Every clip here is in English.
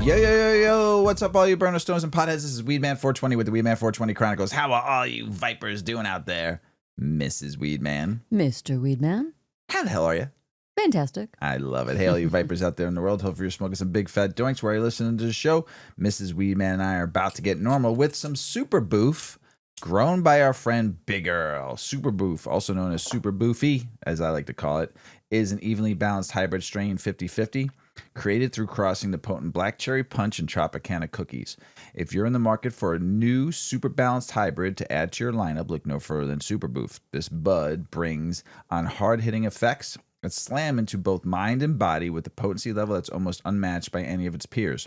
Yo, what's up, all you burner stones and potheads? This is Weedman420 with the Weedman420 Chronicles. How are all you vipers doing out there? Mrs. Weedman. Mr. Weedman. How the hell are you? Fantastic. I love it. Hey, all you vipers out there in the world. Hopefully you're smoking some big fat doinks while you're listening to the show. Mrs. Weedman and I are about to get normal with some Super Boof, grown by our friend Big Earl. Super Boof, also known as Super Boofy, as I like to call it, is an evenly balanced hybrid strain 50-50. Created through crossing the potent Black Cherry Punch and Tropicana cookies. If you're in the market for a new super balanced hybrid to add to your lineup, look no further than Super Boof. This bud brings on hard-hitting effects that slam into both mind and body with a potency level that's almost unmatched by any of its peers.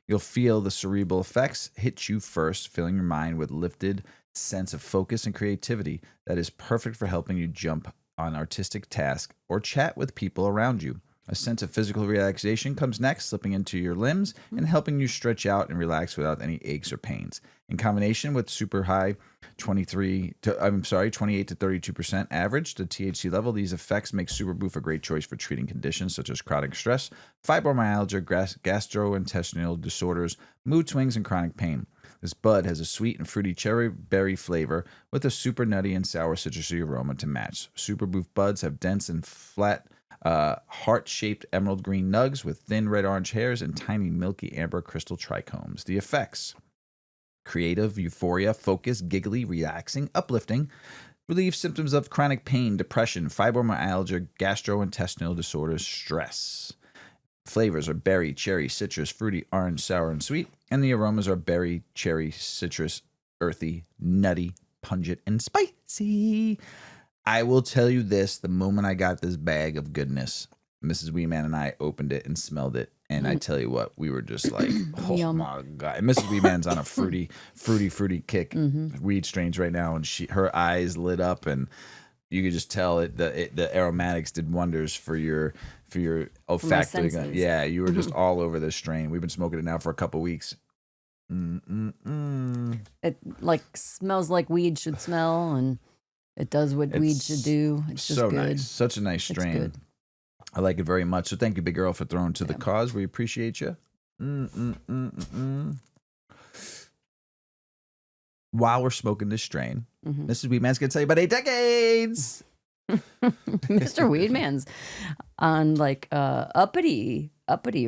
You'll feel the cerebral effects hit you first, filling your mind with lifted sense of focus and creativity that is perfect for helping you jump on artistic tasks or chat with people around you. A sense of physical relaxation comes next, slipping into your limbs and helping you stretch out and relax without any aches or pains. In combination with super high 28 to 32% average, the THC level, these effects make Super Boof a great choice for treating conditions such as chronic stress, fibromyalgia, gastrointestinal disorders, mood swings, and chronic pain. This bud has a sweet and fruity cherry berry flavor with a super nutty and sour citrusy aroma to match. Super Boof buds have dense and flat heart-shaped emerald green nugs with thin red-orange hairs and tiny milky amber crystal trichomes. The effects: creative, euphoria, focus, giggly, relaxing, uplifting, relieve symptoms of chronic pain, depression, fibromyalgia, gastrointestinal disorders, stress. Flavors are berry, cherry, citrus, fruity, orange, sour, and sweet. And the aromas are berry, cherry, citrus, earthy, nutty, pungent, and spicy. I will tell you this, the moment I got this bag of goodness, Mrs. Weeman and I opened it and smelled it. And I tell you what, we were just like, oh my God. And Mrs. Weeman's on a fruity kick, weed strains right now. And her eyes lit up and you could just tell the aromatics did wonders for your olfactory. Yeah, you were just all over this strain. We've been smoking it now for a couple weeks. It like smells like weed should smell, and it does what weed should do. It's just so good. Nice. Such a nice strain. It's good. I like it very much. So thank you, Big Girl, for throwing to the cause. We appreciate you. While we're smoking this strain, Mrs. Weedman's going to tell you about 8 decades. Mr. Weedman's on like uppity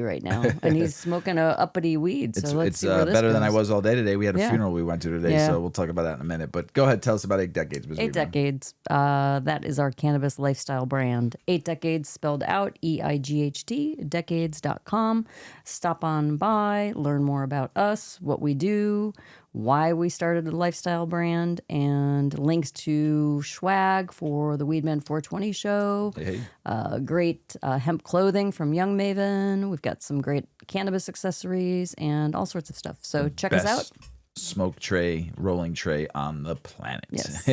right now, and he's smoking a uppity weed. So let's see where this better goes. than I was all day today. We had a funeral we went to today, so we'll talk about that in a minute. But go ahead, tell us about 8 decades. Mr. 8 decades. That is our cannabis lifestyle brand. 8 decades spelled out, EIGHT, decades.com. Stop on by, learn more about us, what we do, why we started the lifestyle brand, and links to swag for the Weedman 420 show. Hey. Great hemp clothing from Young Maven. We've got some great cannabis accessories and all sorts of stuff. So check us out. Smoke tray, rolling tray on the planet. Yes.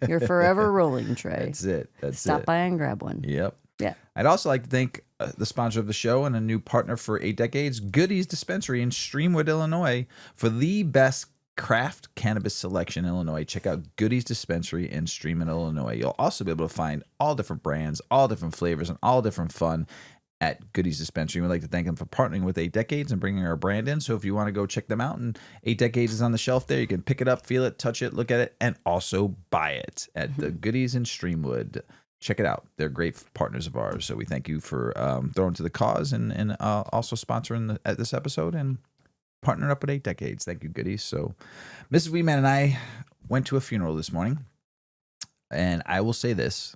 Your forever rolling tray. That's it. Stop by and grab one. Yep. Yeah. I'd also like to thank the sponsor of the show and a new partner for 8 decades, Goodies Dispensary in Streamwood, Illinois, for the best craft cannabis selection in Illinois. Check out Goodies Dispensary in Streamwood, Illinois. You'll also be able to find all different brands, all different flavors, and all different fun at Goodies Dispensary. We'd like to thank them for partnering with 8 decades and bringing our brand in. So if you want to go check them out, and 8 decades is on the shelf there, you can pick it up, feel it, touch it, look at it, and also buy it at the Goodies in Streamwood. Check it out. They're great partners of ours. So we thank you for throwing to the cause and also sponsoring this episode and partnering up with 8 decades. Thank you, Goodies. So Mrs. Weeman and I went to a funeral this morning, and I will say this.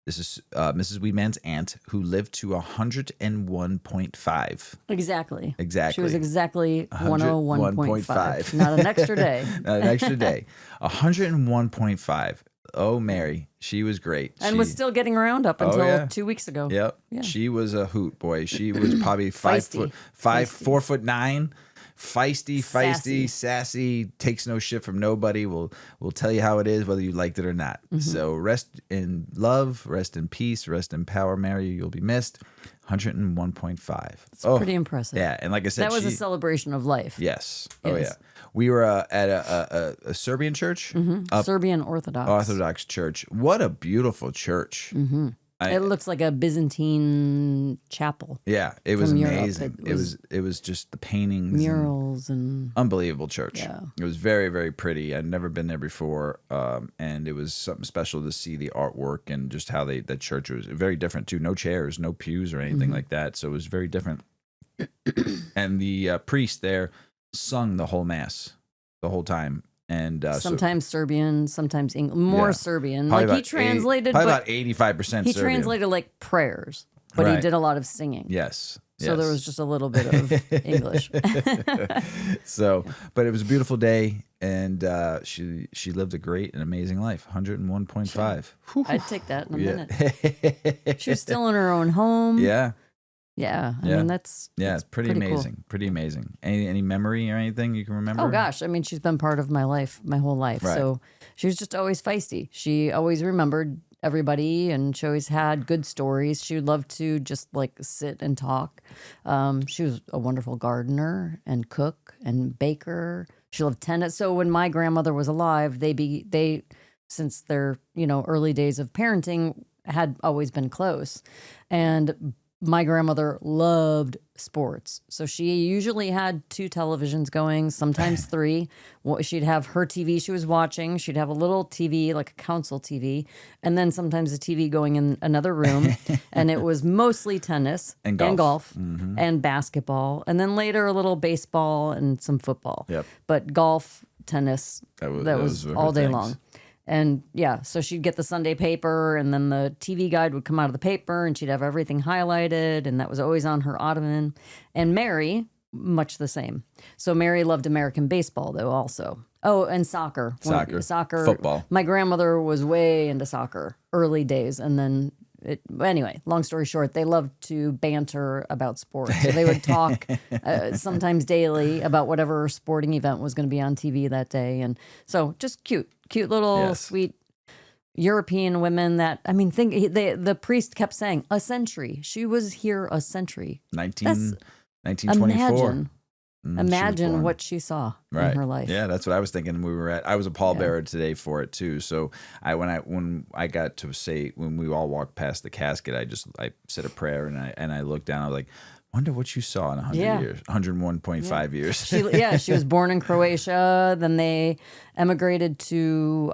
This is Mrs. Weedman's aunt who lived to 101.5. Exactly. She was exactly 101.5. Not an extra day. Not an extra day. 101.5. Oh, Mary. She was great. And was still getting around up until 2 weeks ago. Yep. Yeah. She was a hoot, boy. She was probably 4'9". Feisty, sassy, takes no shit from nobody. Will tell you how it is, whether you liked it or not. So rest in love, rest in peace, rest in power, Mary. You'll be missed. 101.5. It's pretty impressive. Yeah, and like I said, that was a celebration of life. Yes. Oh yeah. We were at a Serbian church, Serbian Orthodox church. What a beautiful church. It looks like a Byzantine chapel. Yeah, it was from Europe. amazing. It was just the paintings, Murals and unbelievable church. Yeah. It was very, very pretty. I'd never been there before, and it was something special to see the artwork and just how the church was very different too. No chairs, no pews or anything like that. So it was very different. And the priest there sung the whole mass the whole time. And sometimes Serbian, sometimes English, more Serbian. Probably Like he translated, probably but about 85% he Serbian. translated like prayers, but he Right. did a lot of singing. Yes. So there was just a little bit of English. So, but it was a beautiful day, and she lived a great and amazing life. 101.5. I'd take that in a minute. She was still in her own home. Yeah. Yeah. I mean, that's it's pretty amazing. Cool. Pretty amazing. Any memory or anything you can remember? Oh gosh, I mean, she's been part of my life, my whole life. Right. So she was just always feisty. She always remembered everybody, and she always had good stories. She would love to just like sit and talk. She was a wonderful gardener and cook and baker. She loved tennis. So when my grandmother was alive, they since their early days of parenting had always been close, and my grandmother loved sports. So she usually had 2 televisions going, sometimes 3. She'd have her TV she was watching. She'd have a little TV, like a console TV, and then sometimes a TV going in another room. And it was mostly tennis and golf, and basketball. And then later a little baseball and some football. Yep. But golf, tennis, that was all day long. And yeah, so she'd get the Sunday paper, and then the TV guide would come out of the paper, and she'd have everything highlighted, and that was always on her ottoman. And Mary, much the same. So Mary loved American baseball, though, also. Oh, and soccer. Soccer. Football. My grandmother was way into soccer early days, and then anyway, long story short, they loved to banter about sports. So they would talk sometimes daily about whatever sporting event was going to be on TV that day. And so just cute little sweet European women that, I mean, the priest kept saying, a century. She was here a century. 1924. Imagine what she saw in her life. Yeah, that's what I was thinking. I was a pallbearer today for it too. So when I got to say, when we all walked past the casket, I said a prayer and I looked down. I was like, wonder what you saw in 100 years, 101.5 years. She was born in Croatia. Then they emigrated to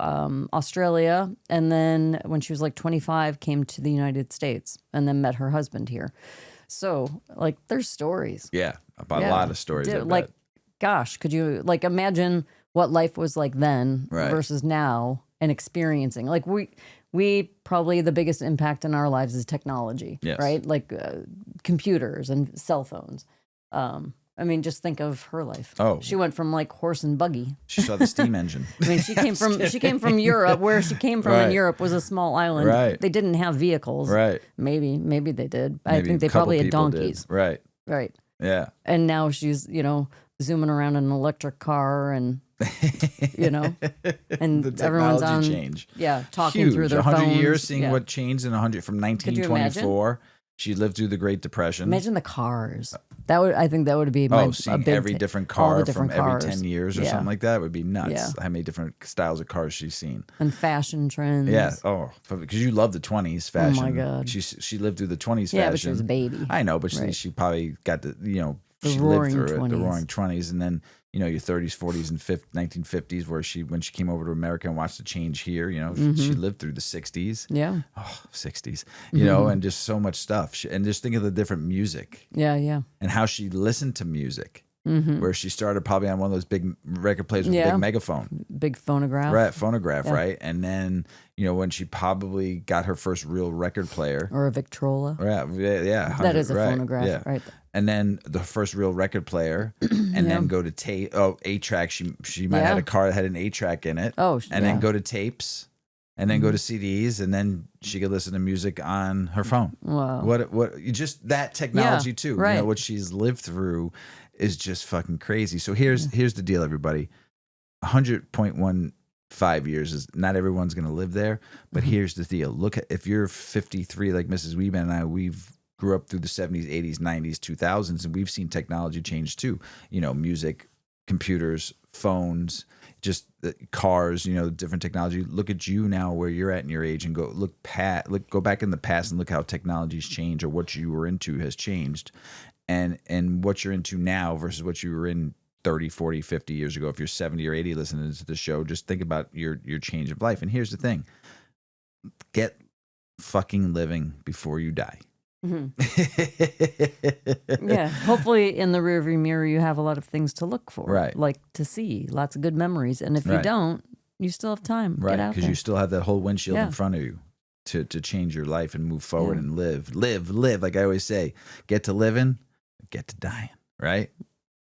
Australia. And then when she was like 25, came to the United States and then met her husband here. So like there's stories. Yeah, about a lot of stories. Like, gosh, could you like imagine what life was like then versus now and experiencing? Like we probably the biggest impact in our lives is technology, right? Like computers and cell phones. I mean, just think of her life. Oh, she went from like horse and buggy. She saw the steam engine. I mean, she came from Europe. Where she came from in Europe was a small island. Right. They didn't have vehicles. Right. Maybe they did. I think they probably had donkeys. Right. Right. Yeah. And now she's zooming around in an electric car and and the everyone's on change. Talking Huge. through their 100 phones. years, seeing what changed in 100 from 1924. She lived through the Great Depression. Imagine the cars. I think that would be seeing every different car from every 10 years or something like that would be nuts. Yeah. How many different styles of cars she's seen. And fashion trends. Yeah. Oh, because you love the 20s fashion. Oh my God. She lived through the 20s fashion. Yeah, but she was a baby. I know, but she probably got the she roaring lived through 20s. it, the roaring 20s, and then your 30s, 40s, and 1950s, where when she came over to America and watched the change here, she lived through the 60s. Yeah. Oh, 60s, and just so much stuff. And just think of the different music. Yeah. And how she listened to music. Where she started probably on one of those big record players with a big megaphone. Big phonograph. Right, phonograph, right? And then, when she probably got her first real record player. Or a Victrola. Yeah. That is a phonograph, right? And then the first real record player, and then go to tape. Oh, 8-track. She might have had a car that had an 8-track in it. Oh, and then go to tapes, and then go to CDs, and then she could listen to music on her phone. Wow. What? Just that technology too. Right. What she's lived through is just fucking crazy. So here's the deal, everybody. 100.15 years is not everyone's going to live there, but here's the deal. Look, if you're 53 like Mrs. Weeman and I, we've grew up through the 70s, 80s, 90s, 2000s, and we've seen technology change too. Music, computers, phones, just cars, different technology. Look at you now where you're at in your age and go go back in the past and look how technology's changed or what you were into has changed and what you're into now versus what you were in 30, 40, 50 years ago. If you're 70 or 80 listening to the show, just think about your change of life. And here's the thing. Get fucking living before you die. Yeah, hopefully in the rearview mirror you have a lot of things to look for, right? Like to see lots of good memories, and if you don't, you still have time, right? Because you still have that whole windshield in front of you to change your life and move forward and live. Like I always say, get to living, get to dying, right?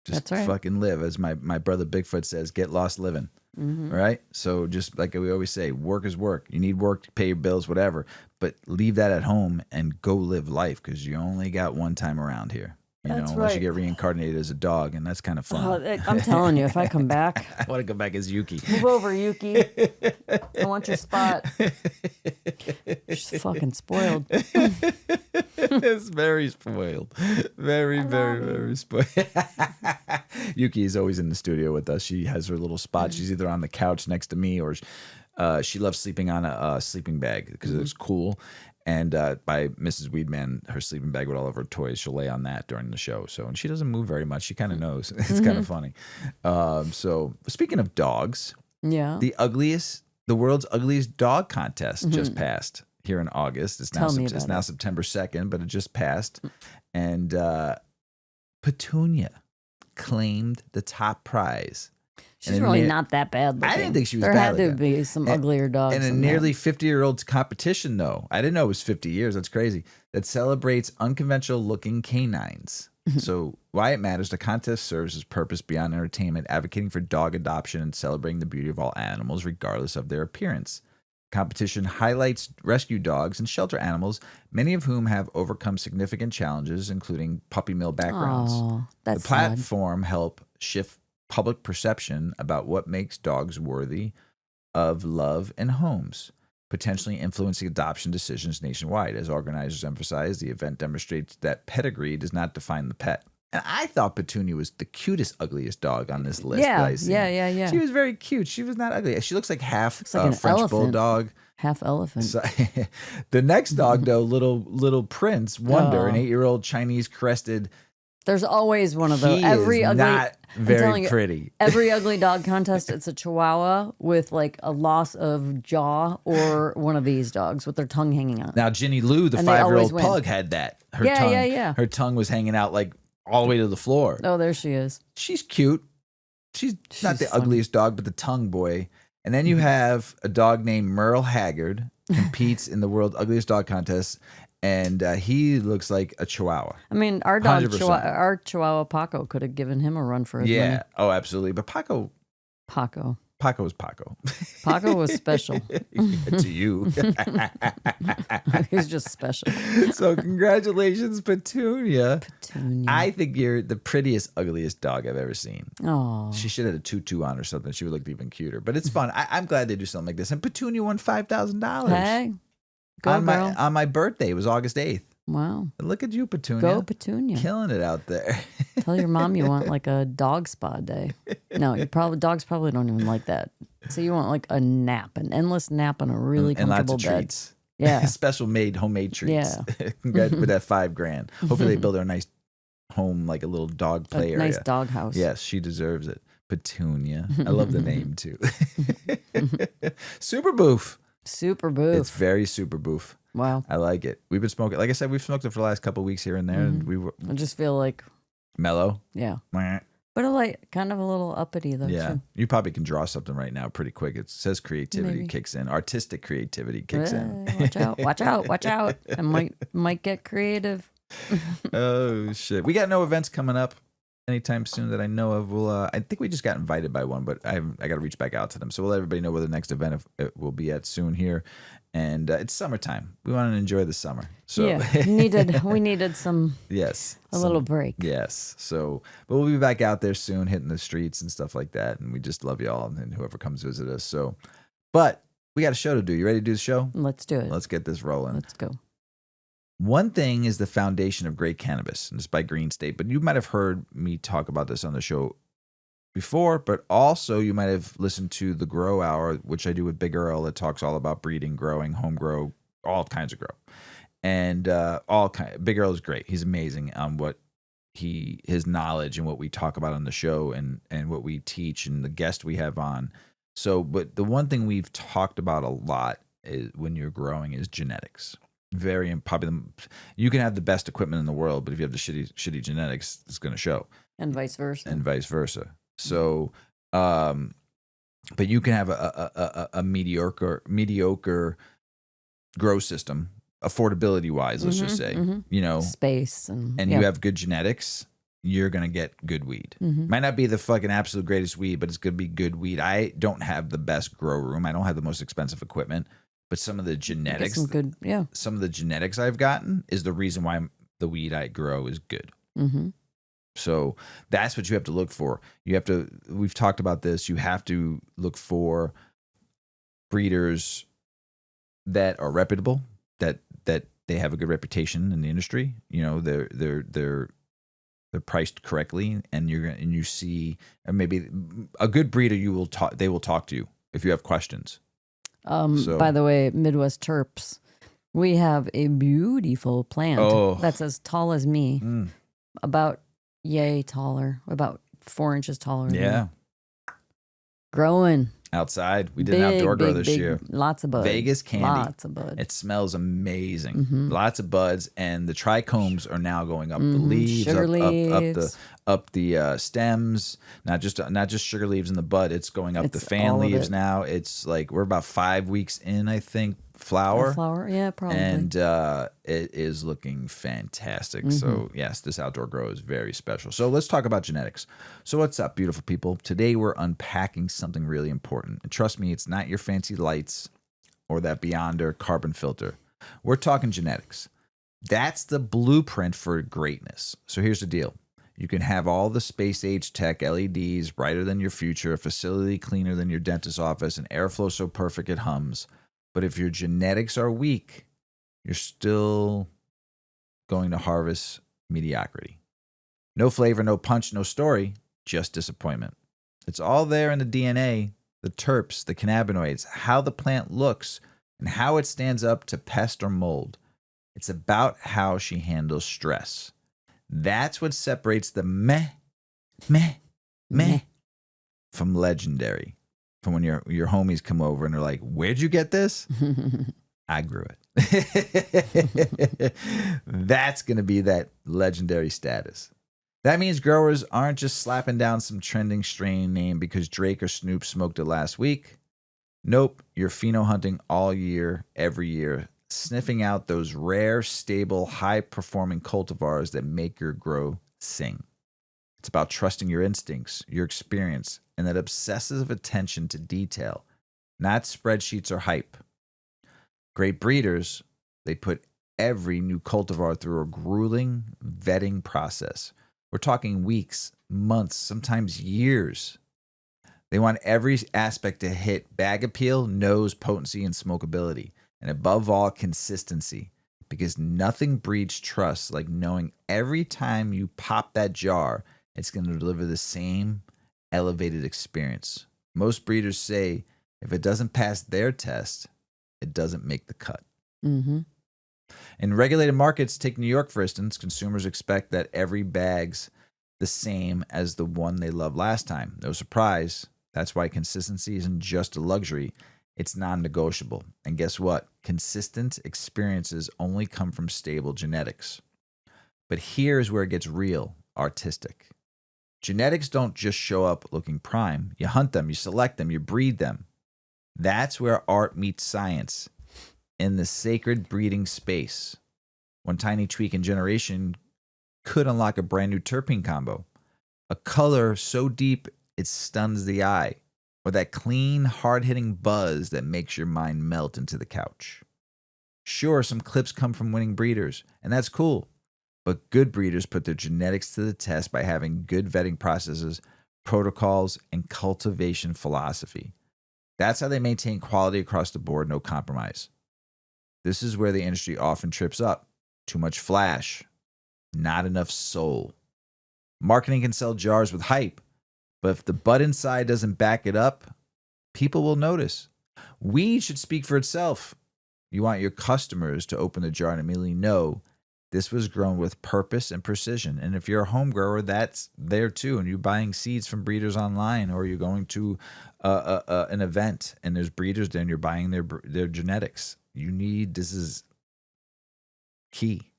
Just That's right. Fucking live, as my brother Bigfoot says, get lost living. Right? So just like we always say, work is work. You need work to pay your bills, whatever. But leave that at home and go live life because you only got one time around here. Unless you get reincarnated as a dog, and that's kind of fun. I'm telling you, if I come back, I want to come back as Yuki. Move over, Yuki. I want your spot. She's fucking spoiled. It's very spoiled. Very spoiled. Yuki is always in the studio with us. She has her little spot. She's either on the couch next to me or she loves sleeping on a sleeping bag because it's cool. And by Mrs. Weedman, her sleeping bag with all of her toys, she'll lay on that during the show. And she doesn't move very much. She kind of knows. It's kind of funny. So speaking of dogs, the world's ugliest dog contest just passed here in August. It's now September 2nd, but it just passed. And Petunia claimed the top prize. She's really not that bad looking. I didn't think she was bad. bad. There had to be some uglier dogs. And a nearly 50-year-old competition, though. I didn't know it was 50 years. That's crazy. That celebrates unconventional looking canines. So why it matters, the contest serves its purpose beyond entertainment, advocating for dog adoption and celebrating the beauty of all animals, regardless of their appearance. Competition highlights rescue dogs and shelter animals, many of whom have overcome significant challenges, including puppy mill backgrounds. Oh, that's the platform help shift public perception about what makes dogs worthy of love and homes, potentially influencing adoption decisions nationwide. As organizers emphasize, the event demonstrates that pedigree does not define the pet. And I thought Petunia was the cutest, ugliest dog on this list. Yeah. She was very cute. She was not ugly. She looks like half an French elephant. bulldog. Half elephant. So, the next dog, though, little Prince Wonder, an 8-year-old Chinese crested. There's always one of those. He is not very pretty. Every ugly dog contest, it's a Chihuahua with like a loss of jaw, or one of these dogs with their tongue hanging out. Now, Ginny Lou, the 5-year-old pug, had that. Her tongue was hanging out like all the way to the floor. Oh, there she is. She's cute. She's not the ugliest dog, but the tongue boy. And then you have a dog named Merle Haggard, competes in the world's ugliest dog contest. And he looks like a Chihuahua. I mean, our dog, our Chihuahua Paco, could have given him a run for his money. Yeah. Oh, absolutely. But Paco was Paco. Paco was special. To you. He was just special. So congratulations, Petunia. I think you're the prettiest, ugliest dog I've ever seen. Oh. She should have had a tutu on or something. She would look even cuter. But it's fun. I'm glad they do something like this. And Petunia won $5,000. Hey. Go, girl. On my birthday. It was August 8th. Wow. Look at you, Petunia. Go, Petunia. Killing it out there. Tell your mom you want like a dog spa day. No, dogs probably don't even like that. So you want like a nap, an endless nap on a really comfortable lots of bed. Treats. Yeah. Special made homemade treats. Yeah. With that $5,000. Hopefully they build her a nice home, like a little dog play area. Nice dog house. Yes, she deserves it. Petunia. I love the name too. Super Boof. Super Boof. It's very Super Boof. Wow. I like it. We've been smoking. Like I said, we've smoked it for the last couple of weeks here and there. And I just feel like mellow. Yeah. But kind of a little uppity though. Yeah. Too. You probably can draw something right now pretty quick. It says creativity kicks in. Artistic creativity kicks in. Watch out. Watch out. I might get creative. Oh shit. We got no events coming up anytime soon that I know of. I think we just got invited by one, but I got to reach back out to them. So we'll let everybody know where the next event will be at soon here. And it's summertime. We want to enjoy the summer. So yeah, we needed some. Yes, a little break. Yes. So, but we'll be back out there soon, hitting the streets and stuff like that. And we just love y'all and whoever comes visit us. So, but we got a show to do. You ready to do the show? Let's do it. Let's get this rolling. Let's go. One thing is the foundation of great cannabis, and it's by Green State. But you might have heard me talk about this on the show before, but also you might have listened to the Grow Hour, which I do with Big Earl. It talks all about breeding, growing, home grow, all kinds of grow, and Big Earl is great. He's amazing on what his knowledge and what we talk about on the show and what we teach and the guest we have on. So, but the one thing we've talked about a lot is when you're growing is genetics. Very probably you can have the best equipment in the world, but if you have the shitty genetics, it's going to show, and vice versa. So, but you can have a mediocre grow system, affordability wise, let's just say, space and you have good genetics, you're gonna get good weed. Might not be the fucking absolute greatest weed, but it's gonna be good weed. I don't have the best grow room. I don't have the most expensive equipment, but some of the genetics, some of the genetics I've gotten is the reason why the weed I grow is good. So that's what you have to look for. We've talked about this. You have to look for breeders that are reputable, that they have a good reputation in the industry. They're priced correctly, and you see, and maybe a good breeder they will talk to you if you have questions. By the way, Midwest Terps, we have a beautiful plant that's as tall as me, about taller, about 4 inches taller. Yeah, growing outside. We did an outdoor grow this year. Lots of buds. Vegas candy. Lots of buds. It smells amazing. Lots of buds, and the trichomes are now going up the leaves, up the stems. Not just sugar leaves in the bud. It's going up the fan leaves now. It's like we're about 5 weeks in, I think. Flower, yeah, probably. And it is looking fantastic. So yes, this outdoor grow is very special. So let's talk about genetics. So what's up, beautiful people? Today we're unpacking something really important. And trust me, it's not your fancy lights or that Beyonder carbon filter. We're talking genetics. That's the blueprint for greatness. So here's the deal. You can have all the space age tech, LEDs, brighter than your future, a facility cleaner than your dentist's office, and airflow so perfect it hums. But if your genetics are weak, you're still going to harvest mediocrity. No flavor, no punch, no story, just disappointment. It's all there in the DNA, the terps, the cannabinoids, how the plant looks, and how it stands up to pest or mold. It's about how she handles stress. That's what separates the meh from legendary. From when your homies come over and they're like, "Where'd you get this?" I grew it. That's going to be that legendary status. That means growers aren't just slapping down some trending strain name because Drake or Snoop smoked it last week. Nope, you're pheno hunting all year, every year, sniffing out those rare, stable, high-performing cultivars that make your grow sing. It's about trusting your instincts, your experience, and that obsessive attention to detail, not spreadsheets or hype. Great breeders, they put every new cultivar through a grueling vetting process. We're talking weeks, months, sometimes years. They want every aspect to hit bag appeal, nose, potency, and smokability. And above all, consistency. Because nothing breeds trust like knowing every time you pop that jar, it's going to deliver the same elevated experience. Most breeders say if it doesn't pass their test, it doesn't make the cut. In regulated markets, take New York for instance, consumers expect that every bag's the same as the one they loved last time. No surprise. That's why consistency isn't just a luxury. It's non-negotiable. And guess what? Consistent experiences only come from stable genetics. But here's where it gets real, artistic. Genetics don't just show up looking prime. You hunt them, you select them, you breed them. That's where art meets science, in the sacred breeding space. One tiny tweak in generation could unlock a brand new terpene combo. A color so deep it stuns the eye, or that clean, hard-hitting buzz that makes your mind melt into the couch. Sure, some clips come from winning breeders, and that's cool. But good breeders put their genetics to the test by having good vetting processes, protocols, and cultivation philosophy. That's how they maintain quality across the board, no compromise. This is where the industry often trips up. Too much flash, not enough soul. Marketing can sell jars with hype, But if the bud inside doesn't back it up, people will notice. Weed should speak for itself. You want your customers to open the jar and immediately know this was grown with purpose and precision. And if you're a home grower, that's there too. And you're buying seeds from breeders online, or you're going to an event and there's breeders there and you're buying their genetics. This is key.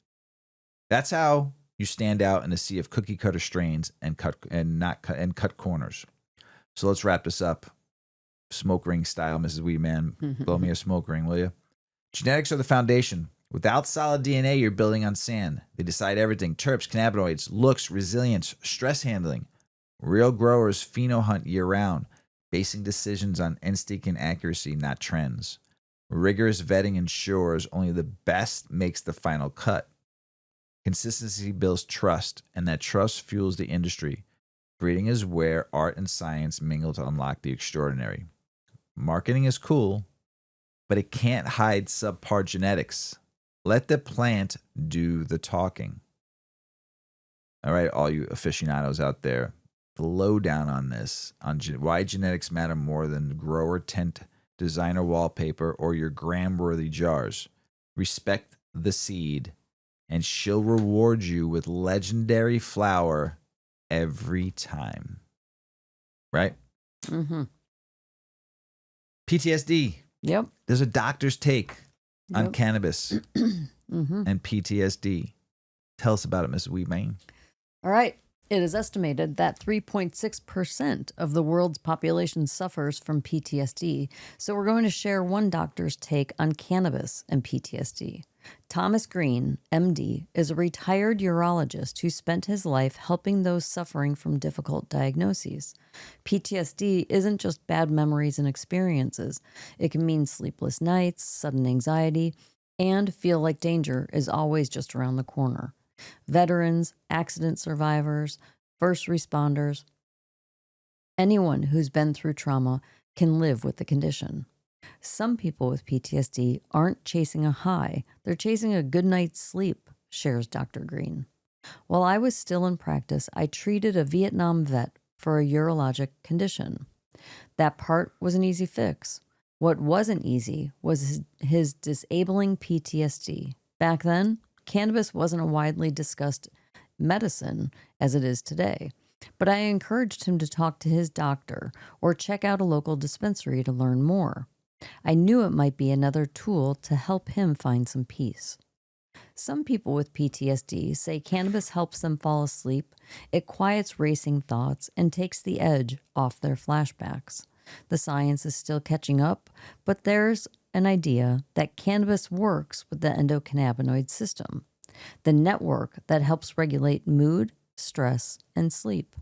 That's how you stand out in a sea of cookie cutter strains and cut corners. So let's wrap this up. Smoke ring style, Mrs. Weedman. Blow me a smoke ring, will you? Genetics are the foundation. Without solid DNA, you're building on sand. They decide everything: terps, cannabinoids, looks, resilience, stress handling. Real growers pheno-hunt year-round, basing decisions on instinct and accuracy, not trends. Rigorous vetting ensures only the best makes the final cut. Consistency builds trust, and that trust fuels the industry. Breeding is where art and science mingle to unlock the extraordinary. Marketing is cool, but it can't hide subpar genetics. Let the plant do the talking. All right, all you aficionados out there, the lowdown on this, on why genetics matter more than grower tent, designer wallpaper, or your gram-worthy jars. Respect the seed, and she'll reward you with legendary flower every time. Right? Mm-hmm. PTSD. Yep. There's a doctor's take on cannabis Mm-hmm. and PTSD. Tell us about it, Mrs. Weedman. All right. It is estimated that 3.6% of the world's population suffers from PTSD. So we're going to share one doctor's take on cannabis and PTSD. Thomas Green, MD, is a retired urologist who spent his life helping those suffering from difficult diagnoses. PTSD isn't just bad memories and experiences. It can mean sleepless nights, sudden anxiety, and feel like danger is always just around the corner. Veterans, accident survivors, first responders, anyone who's been through trauma can live with the condition. Some people with PTSD aren't chasing a high, they're chasing a good night's sleep, shares Dr. Green. While I was still in practice, I treated a Vietnam vet for a urologic condition. That part was an easy fix. What wasn't easy was his disabling PTSD. Back then, cannabis wasn't a widely discussed medicine as it is today, but I encouraged him to talk to his doctor or check out a local dispensary to learn more. I knew it might be another tool to help him find some peace. Some people with PTSD say cannabis helps them fall asleep, it quiets racing thoughts, and takes the edge off their flashbacks. The science is still catching up, but there's an idea that cannabis works with the endocannabinoid system, the network that helps regulate mood, stress, and sleep.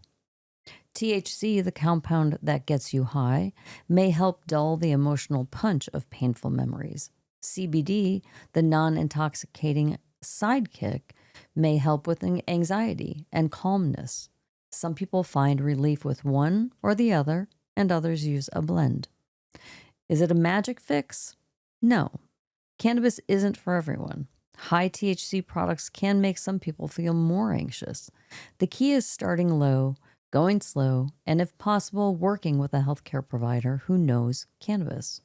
THC, the compound that gets you high, may help dull the emotional punch of painful memories. CBD, the non-intoxicating sidekick, may help with anxiety and calmness. Some people find relief with one or the other, and others use a blend. Is it a magic fix? No. Cannabis isn't for everyone. High THC products can make some people feel more anxious. The key is starting low, going slow, and if possible, working with a healthcare provider who knows cannabis.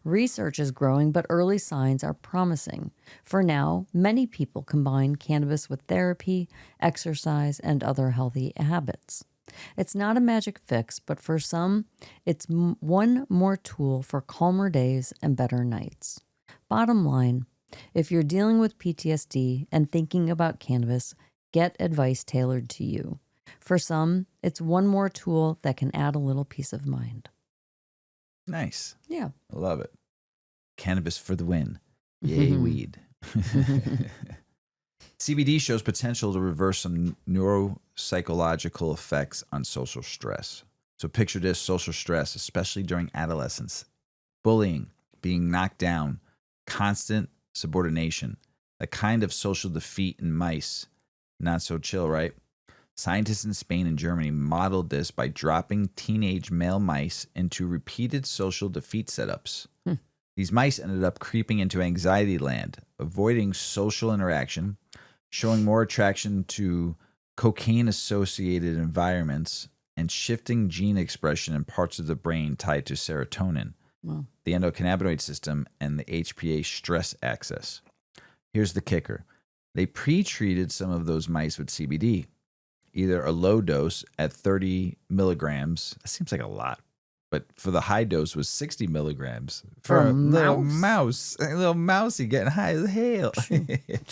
Research is growing, but early signs are promising. For now, many people combine cannabis with therapy, exercise, and other healthy habits. It's not a magic fix, but for some, it's one more tool for calmer days and better nights. Bottom line, if you're dealing with PTSD and thinking about cannabis, get advice tailored to you. For some, it's one more tool that can add a little peace of mind. Nice. Yeah. I love it. Cannabis for the win. Yay, weed. CBD shows potential to reverse some neuropsychological effects on social stress. So picture this: social stress, especially during adolescence, bullying, being knocked down, constant subordination, a kind of social defeat in mice. Not so chill, right? Scientists in Spain and Germany modeled this by dropping teenage male mice into repeated social defeat setups. These mice ended up creeping into anxiety land, avoiding social interaction, showing more attraction to cocaine-associated environments, and shifting gene expression in parts of the brain tied to serotonin, Well, the endocannabinoid system, and the HPA stress axis. Here's the kicker. They pre-treated some of those mice with CBD, either a low dose at 30 milligrams. That seems like a lot. But for the high dose was 60 milligrams For a little mouse? a little mousey getting high as hell.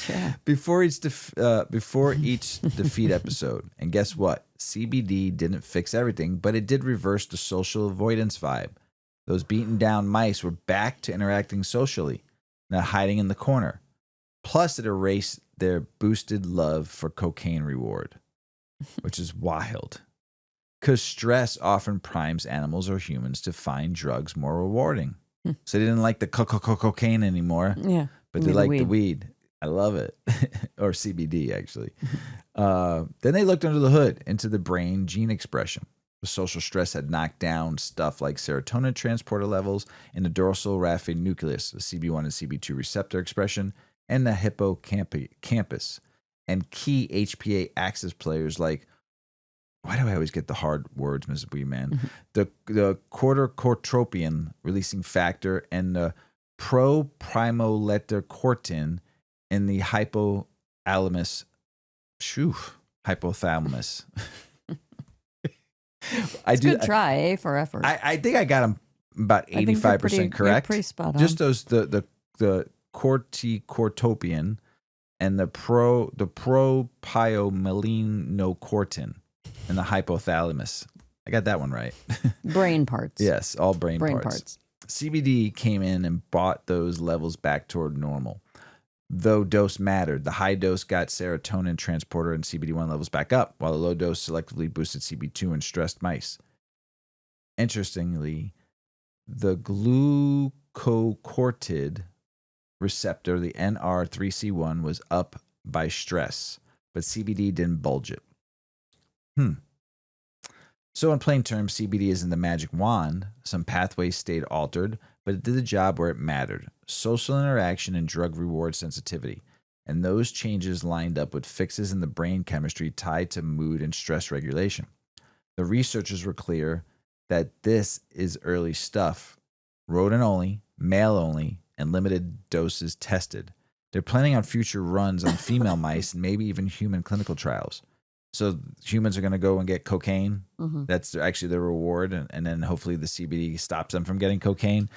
yeah. before each defeat episode. And guess what? CBD didn't fix everything, but it did reverse the social avoidance vibe. Those beaten down mice were back to interacting socially, not hiding in the corner. Plus, it erased their boosted love for cocaine reward, which is wild. Because stress often primes animals or humans to find drugs more rewarding. So they didn't like the cocaine anymore, Yeah. but You they need like the weed. I love it. Or CBD, actually. Then they looked under the hood into the brain gene expression. The social stress had knocked down stuff like serotonin transporter levels in the dorsal raphe nucleus, the CB1 and CB2 receptor expression, and the hippocampus, and key HPA axis players like, why do I always get the hard words, Mrs. Weeman? The corticotropion releasing factor and the proprimolettercortin in the hypothalamus. Hypothalamus. Good try, A for effort. I think I got them about 85% correct. You're pretty spot on. Just those the corticotropion and the propyomyelinocortin and the hypothalamus. I got that one right. Brain parts. Yes, all brain parts. CBD came in and brought those levels back toward normal. Though dose mattered, the high dose got serotonin transporter and CBD1 levels back up, while the low dose selectively boosted CB2 in stressed mice. Interestingly, the glucocortid receptor, the NR3C1, was up by stress, but CBD didn't bulge it. So in plain terms, CBD isn't the magic wand. Some pathways stayed altered, but it did the job where it mattered: social interaction and drug reward sensitivity. And those changes lined up with fixes in the brain chemistry tied to mood and stress regulation. The researchers were clear that this is early stuff, rodent only, male only, and limited doses tested. They're planning on future runs on female mice and maybe even human clinical trials. So humans are going to go and get cocaine. That's actually their reward, and then hopefully the CBD stops them from getting cocaine.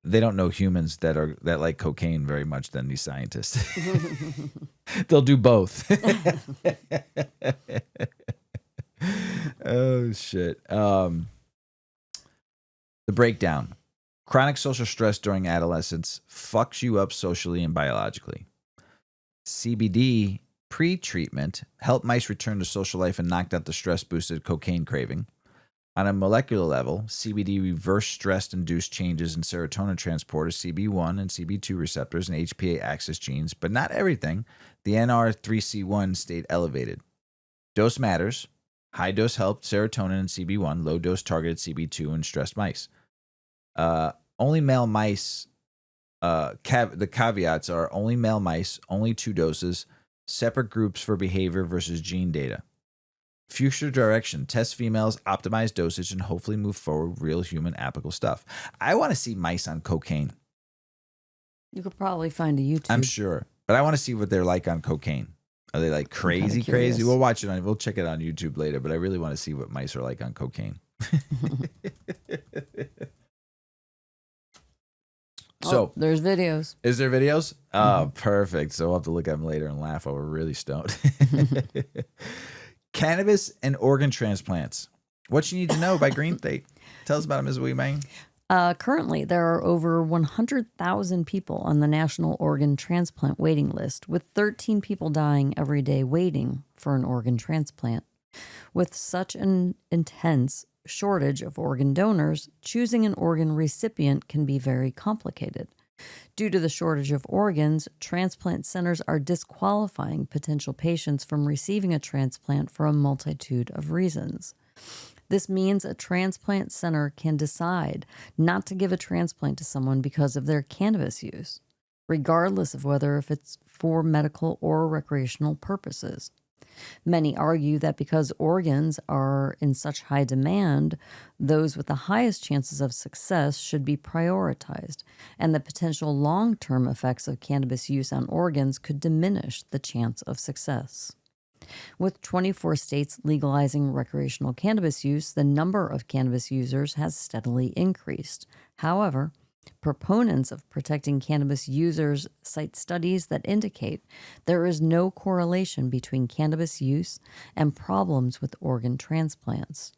They don't know humans that like cocaine very much than these scientists. They'll do both. Oh shit. The breakdown. Chronic social stress during adolescence fucks you up socially and biologically. CBD pre-treatment helped mice return to social life and knocked out the stress-boosted cocaine craving. On a molecular level, CBD reversed stress-induced changes in serotonin transporters, CB1 and CB2 receptors, and HPA axis genes, but not everything. The NR3C1 stayed elevated. Dose matters. High dose helped serotonin and CB1. Low dose targeted CB2 in stressed mice. Only male mice. The caveats are only male mice, only 2 doses, separate groups for behavior versus gene data. Future direction: test females, optimize dosage, and hopefully move forward real human applicable stuff. I want to see mice on cocaine. You could probably find a YouTube. I'm sure, but I want to see what they're like on cocaine. Are they like crazy? We'll watch it we'll check it on YouTube later, but I really want to see what mice are like on cocaine. So there's videos. Is there videos? Oh, perfect. So we'll have to look at them later and laugh while we're really stoned. Cannabis and organ transplants. What you need to know by Green State. Tell us about them, Ms. Weemang. Currently, there are over 100,000 people on the National Organ Transplant waiting list, with 13 people dying every day waiting for an organ transplant. With such an intense shortage of organ donors, choosing an organ recipient can be very complicated. Due to the shortage of organs, transplant centers are disqualifying potential patients from receiving a transplant for a multitude of reasons. This means a transplant center can decide not to give a transplant to someone because of their cannabis use, regardless of whether if it's for medical or recreational purposes. Many argue that because organs are in such high demand, those with the highest chances of success should be prioritized, and the potential long term effects of cannabis use on organs could diminish the chance of success. With 24 states legalizing recreational cannabis use, the number of cannabis users has steadily increased. However, proponents of protecting cannabis users cite studies that indicate there is no correlation between cannabis use and problems with organ transplants.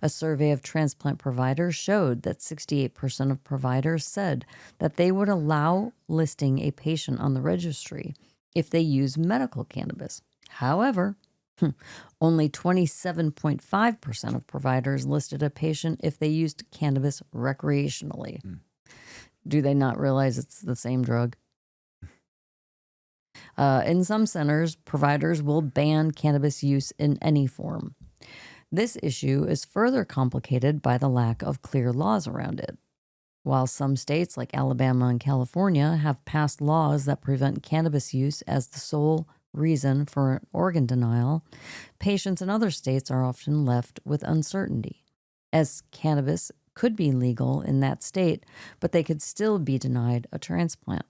A survey of transplant providers showed that 68% of providers said that they would allow listing a patient on the registry if they use medical cannabis. However, only 27.5% of providers listed a patient if they used cannabis recreationally. Do they not realize it's the same drug? In some centers, providers will ban cannabis use in any form. This issue is further complicated by the lack of clear laws around it. While some states like Alabama and California have passed laws that prevent cannabis use as the sole reason for an organ denial, patients in other states are often left with uncertainty, as cannabis could be legal in that state, but they could still be denied a transplant.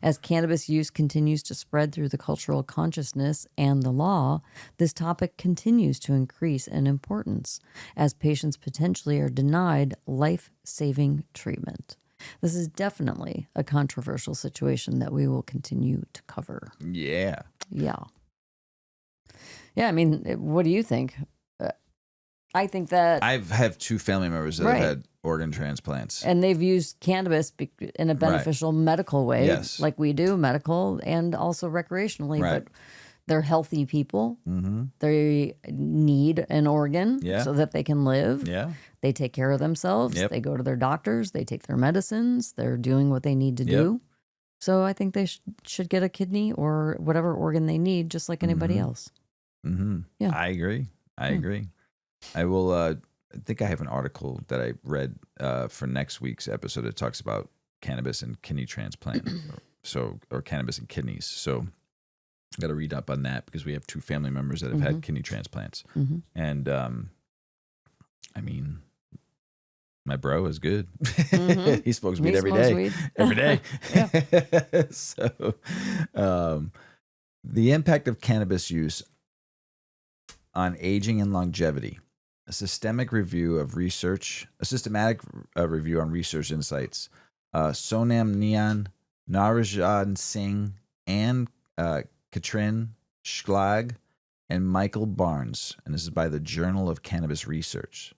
As cannabis use continues to spread through the cultural consciousness and the law, this topic continues to increase in importance as patients potentially are denied life-saving treatment. This is definitely a controversial situation that we will continue to cover. Yeah. Yeah. Yeah, I mean, what do you think? I think that I have two family members that Right. have had organ transplants. and they've used cannabis in a beneficial medical way, Yes. like we do, medical and also recreationally. Right. But they're healthy people. Mm-hmm. They need an organ Yeah. so that they can live. Yeah. They take care of themselves. Yep. They go to their doctors. They take their medicines. They're doing what they need to Yep. do. So I think they should get a kidney or whatever organ they need, just like anybody Mhm. else. Mm-hmm. Yeah. I agree. I Yeah. agree. I will. I think I have an article that I read for next week's episode that talks about cannabis and kidney transplant, or cannabis and kidneys. So I got to read up on that because we have two family members that have had kidney transplants, Mm-hmm. and I mean, my bro is good. Mhm. He smokes He weed every smokes day. weed. Every day. Yeah. So, the impact of cannabis use on aging and longevity. A systematic review on research insights. Sonam Nian, Narajan Singh, and Katrin Schlag, and Michael Barnes. And this is by the Journal of Cannabis Research.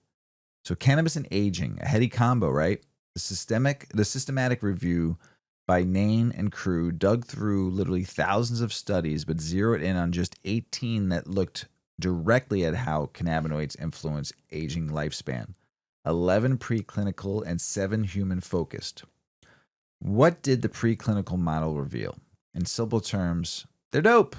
So cannabis and aging, a heady combo, right? The systematic review by Nain and crew dug through literally thousands of studies, but zeroed in on just 18 that looked directly at how cannabinoids influence aging lifespan. 11 preclinical and 7 human focused. What did the preclinical model reveal? In simple terms, they're dope.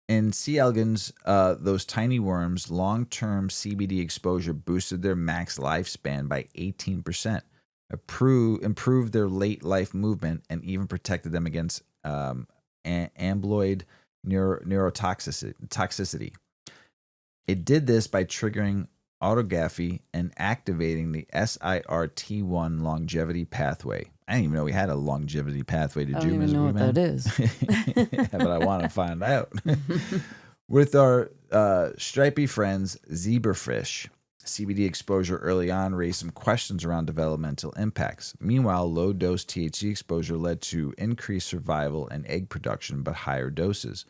In C. elegans, those tiny worms, long-term CBD exposure boosted their max lifespan by 18%, improved their late life movement, and even protected them against amyloid neurotoxicity. It did this by triggering autophagy and activating the SIRT1 longevity pathway. I didn't even know we had a longevity pathway. Did I you, don't even Ms. know what Weedman? that is. Yeah, but I want to find out. With our stripy friends, zebrafish, CBD exposure early on raised some questions around developmental impacts. Meanwhile, low-dose THC exposure led to increased survival and egg production, but higher doses.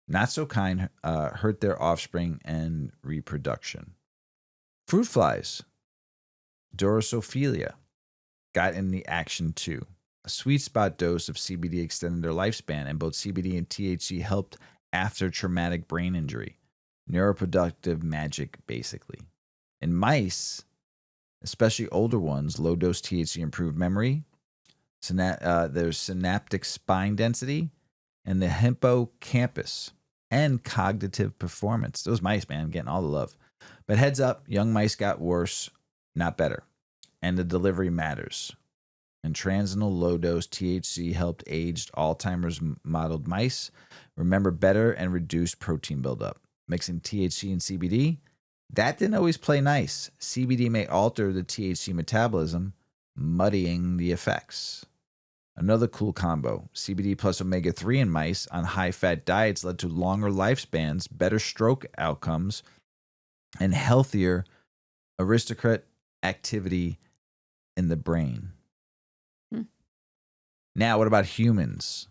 Not so kind hurt their offspring and reproduction. Fruit flies, Drosophila, got in the action too. A sweet spot dose of CBD extended their lifespan, and both CBD and THC helped after traumatic brain injury. Neuroproductive magic, basically. In mice, especially older ones, low-dose THC improved memory. There's synaptic spine density and the hippocampus and cognitive performance. Those mice, man, getting all the love. But heads up, young mice got worse, not better. And the delivery matters. And transitional low-dose THC helped aged Alzheimer's modeled mice remember better and reduce protein buildup. Mixing THC and CBD, that didn't always play nice. CBD may alter the THC metabolism, muddying the effects. Another cool combo, CBD plus omega-3 in mice on high-fat diets led to longer lifespans, better stroke outcomes, and healthier aristocrat activity in the brain. Now, what about humans?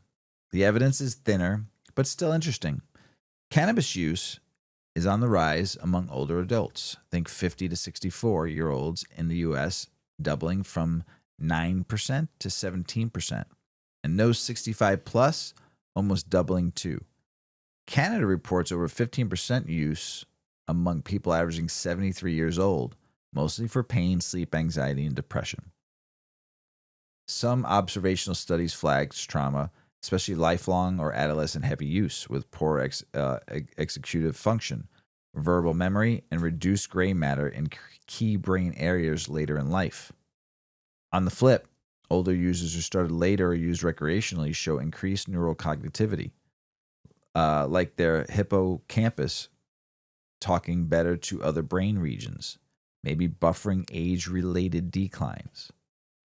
The evidence is thinner, but still interesting. Cannabis use is on the rise among older adults. Think 50 to 64-year-olds in the U.S., doubling from 9% to 17%. And those 65 plus, almost doubling too. Canada reports over 15% use among people averaging 73 years old, mostly for pain, sleep, anxiety, and depression. Some observational studies flagged trauma, especially lifelong or adolescent heavy use with poor executive function, verbal memory, and reduced gray matter in key brain areas later in life. On the flip, older users who started later or used recreationally show increased neural cognitivity, like their hippocampus talking better to other brain regions, maybe buffering age-related declines.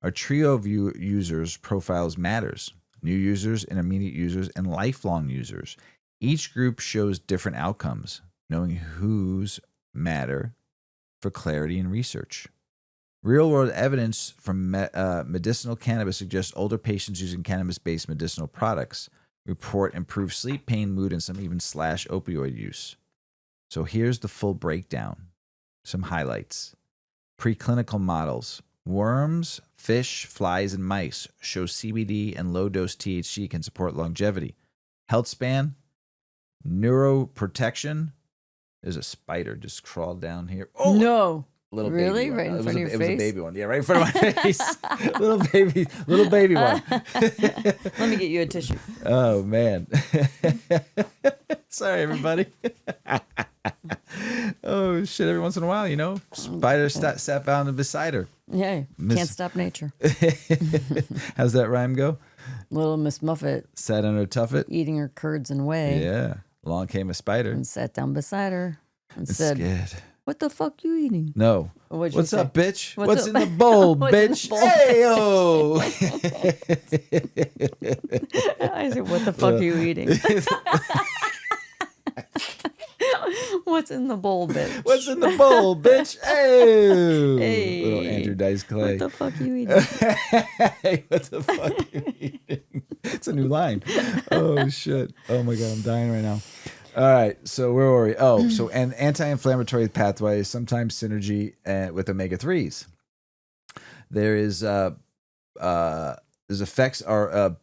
Our trio of users profiles matters: new users, intermediate users, and lifelong users. Each group shows different outcomes, knowing whose matter for clarity and research. Real-world evidence from medicinal cannabis suggests older patients using cannabis-based medicinal products report improved sleep, pain, mood, and some even slash opioid use. So here's the full breakdown. Some highlights. Preclinical models. Worms, fish, flies, and mice show CBD and low-dose THC can support longevity. Health span, neuroprotection. There's a spider just crawled down here. Oh, no. Little really? baby one. Right in front of your It face? was a baby one. Yeah, right in front of my face. little baby one. Let me get you a tissue. Oh, man. Sorry, everybody. Oh, shit. Every once in a while, spider sat down beside her. Yeah, can't stop nature. How's that rhyme go? Little Miss Muffet Sat on her tuffet. eating her curds and whey. Yeah. Along came a spider. And sat down beside her and It's said, scared. "What the fuck you eating?" No. What'd you What's say? up, bitch? What's What's up? in the bowl, What's in the bitch? bowl? Hey-o! I said, "What the fuck are you eating?" What's in the bowl, bitch? What's in the bowl, bitch? Hey, Hey. little Andrew Dice Clay. What the fuck you eating? Hey, what the fuck you eating? It's a new line. Oh shit! Oh my god, I'm dying right now. All right, so where were we? Oh, so an anti-inflammatory pathways, sometimes synergy with omega-3s. There is there's effects are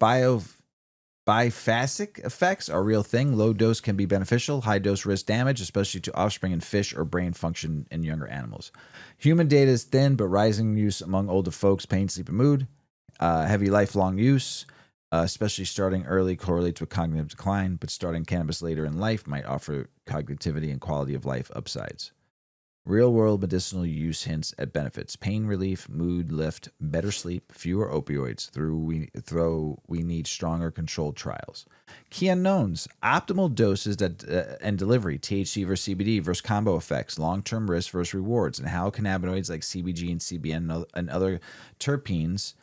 biphasic effects are a real thing. Low dose can be beneficial. High dose risk damage, especially to offspring in fish or brain function in younger animals. Human data is thin, but rising use among older folks, pain, sleep, and mood. Heavy lifelong use, especially starting early, correlates with cognitive decline, but starting cannabis later in life might offer cognitivity and quality of life upsides. Real-world medicinal use hints at benefits: pain relief, mood lift, better sleep, fewer opioids. We need stronger controlled trials. Key unknowns: optimal doses and delivery, THC versus CBD versus combo effects, long-term risk versus rewards, and how cannabinoids like CBG and CBN and other terpenes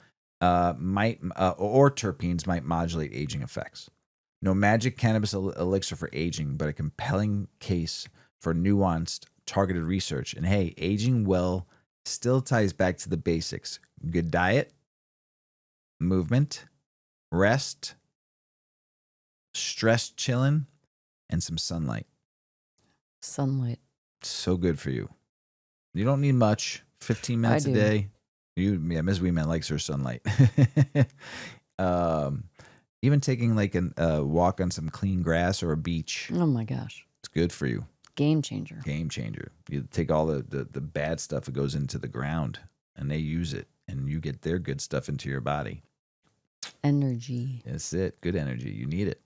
might modulate aging effects. No magic cannabis elixir for aging, but a compelling case for nuanced, targeted research. And hey, aging well still ties back to the basics: good diet, movement, rest, stress chilling, and some sunlight. Sunlight. So good for you. You don't need much. 15 minutes a day. Ms. Weeman likes her sunlight. Even taking like a walk on some clean grass or a beach. Oh my gosh. It's good for you. Game changer. Game changer. You take all the bad stuff that goes into the ground and they use it, and you get their good stuff into your body. Energy. That's it. Good energy. You need it.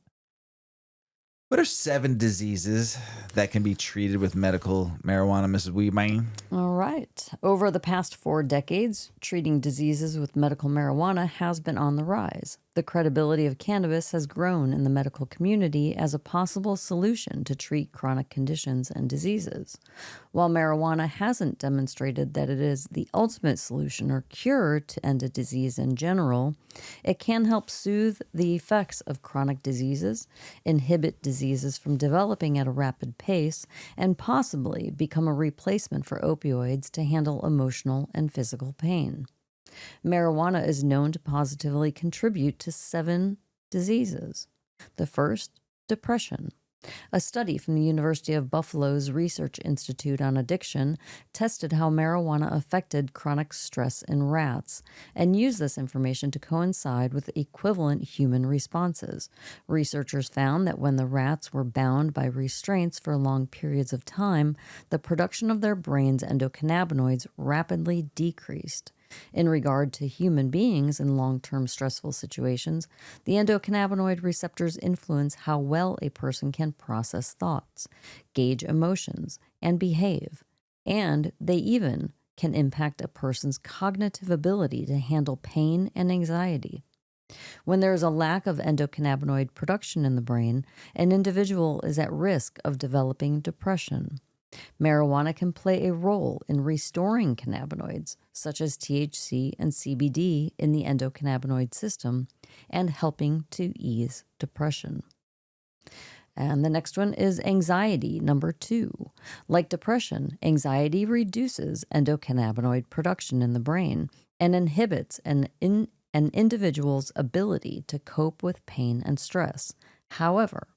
What are 7 diseases that can be treated with medical marijuana, Mrs. Weedman? All right. Over the past 4 decades, treating diseases with medical marijuana has been on the rise. The credibility of cannabis has grown in the medical community as a possible solution to treat chronic conditions and diseases. While marijuana hasn't demonstrated that it is the ultimate solution or cure to end a disease in general, it can help soothe the effects of chronic diseases, inhibit diseases from developing at a rapid pace, and possibly become a replacement for opioids to handle emotional and physical pain. Marijuana is known to positively contribute to 7 diseases. The first, depression. A study from the University of Buffalo's Research Institute on Addiction tested how marijuana affected chronic stress in rats and used this information to coincide with equivalent human responses. Researchers found that when the rats were bound by restraints for long periods of time, the production of their brain's endocannabinoids rapidly decreased. In regard to human beings in long term stressful situations, the endocannabinoid receptors influence how well a person can process thoughts, gauge emotions, and behave. And they even can impact a person's cognitive ability to handle pain and anxiety. When there is a lack of endocannabinoid production in the brain, an individual is at risk of developing depression. Marijuana can play a role in restoring cannabinoids, such as THC and CBD, in the endocannabinoid system and helping to ease depression. And the next one is anxiety, number 2. Like depression, anxiety reduces endocannabinoid production in the brain and inhibits an individual's ability to cope with pain and stress. However,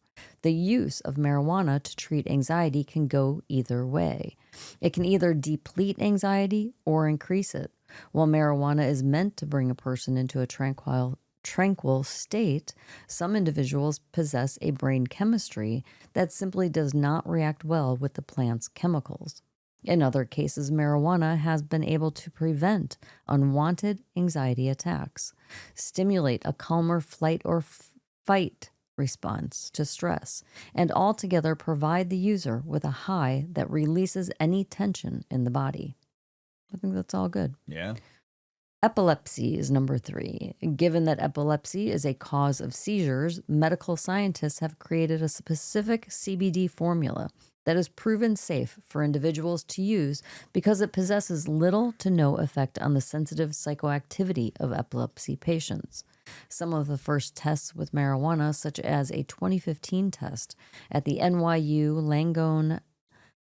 the use of marijuana to treat anxiety can go either way. It can either deplete anxiety or increase it. While marijuana is meant to bring a person into a tranquil state, some individuals possess a brain chemistry that simply does not react well with the plant's chemicals. In other cases, marijuana has been able to prevent unwanted anxiety attacks, stimulate a calmer flight or fight response to stress, and altogether provide the user with a high that releases any tension in the body. I think that's all good. Yeah. Epilepsy is number 3. Given that epilepsy is a cause of seizures, medical scientists have created a specific CBD formula that is proven safe for individuals to use because it possesses little to no effect on the sensitive psychoactivity of epilepsy patients. Some of the first tests with marijuana, such as a 2015 test at the NYU Langone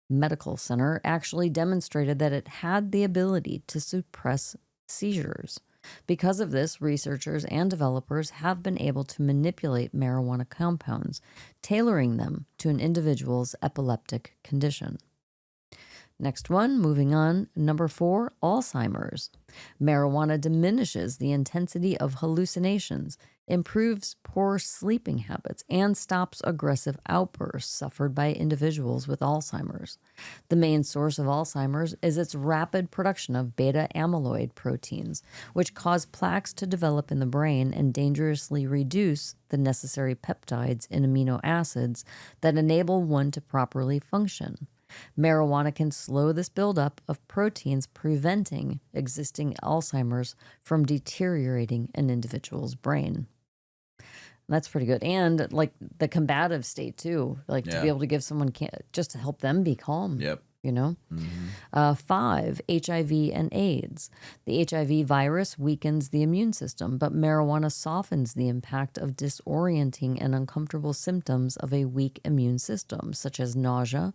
Medical Center, actually demonstrated that it had the ability to suppress seizures. Because of this, researchers and developers have been able to manipulate marijuana compounds, tailoring them to an individual's epileptic condition. Next one, moving on. Number 4, Alzheimer's. Marijuana diminishes the intensity of hallucinations, improves poor sleeping habits, and stops aggressive outbursts suffered by individuals with Alzheimer's. The main source of Alzheimer's is its rapid production of beta amyloid proteins, which cause plaques to develop in the brain and dangerously reduce the necessary peptides in amino acids that enable one to properly function. Marijuana can slow this buildup of proteins, preventing existing Alzheimer's from deteriorating an individual's brain. That's pretty good. And like the combative state too, like to Yeah. be able to give someone just to help them be calm. Yep. You know? 5, HIV and AIDS. The HIV virus weakens the immune system, but marijuana softens the impact of disorienting and uncomfortable symptoms of a weak immune system, such as nausea,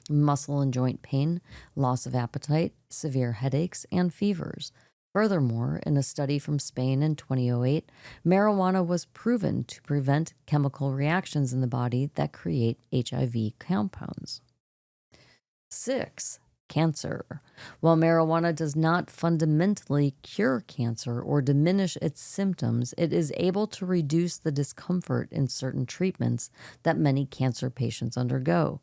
muscle and joint pain, loss of appetite, severe headaches, and fevers. Furthermore, in a study from Spain in 2008, marijuana was proven to prevent chemical reactions in the body that create HIV compounds. 6, cancer. While marijuana does not fundamentally cure cancer or diminish its symptoms, it is able to reduce the discomfort in certain treatments that many cancer patients undergo.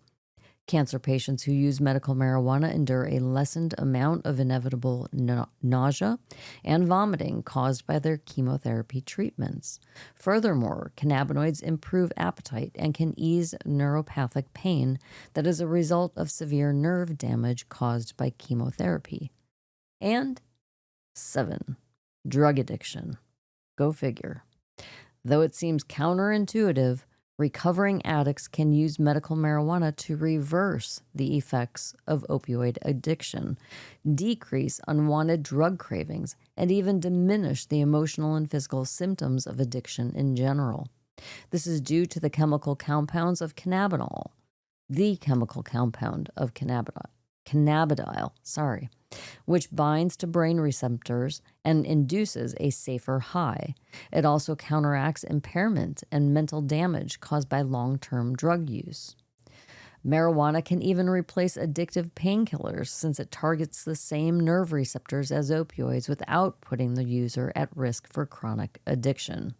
Cancer patients who use medical marijuana endure a lessened amount of inevitable nausea and vomiting caused by their chemotherapy treatments. Furthermore, cannabinoids improve appetite and can ease neuropathic pain that is a result of severe nerve damage caused by chemotherapy. And 7. Drug addiction. Go figure. Though it seems counterintuitive, recovering addicts can use medical marijuana to reverse the effects of opioid addiction, decrease unwanted drug cravings, and even diminish the emotional and physical symptoms of addiction in general. This is due to the chemical compounds of cannabidiol, the chemical compound of cannabidiol, which binds to brain receptors and induces a safer high. It also counteracts impairment and mental damage caused by long-term drug use. Marijuana can even replace addictive painkillers since it targets the same nerve receptors as opioids without putting the user at risk for chronic addiction.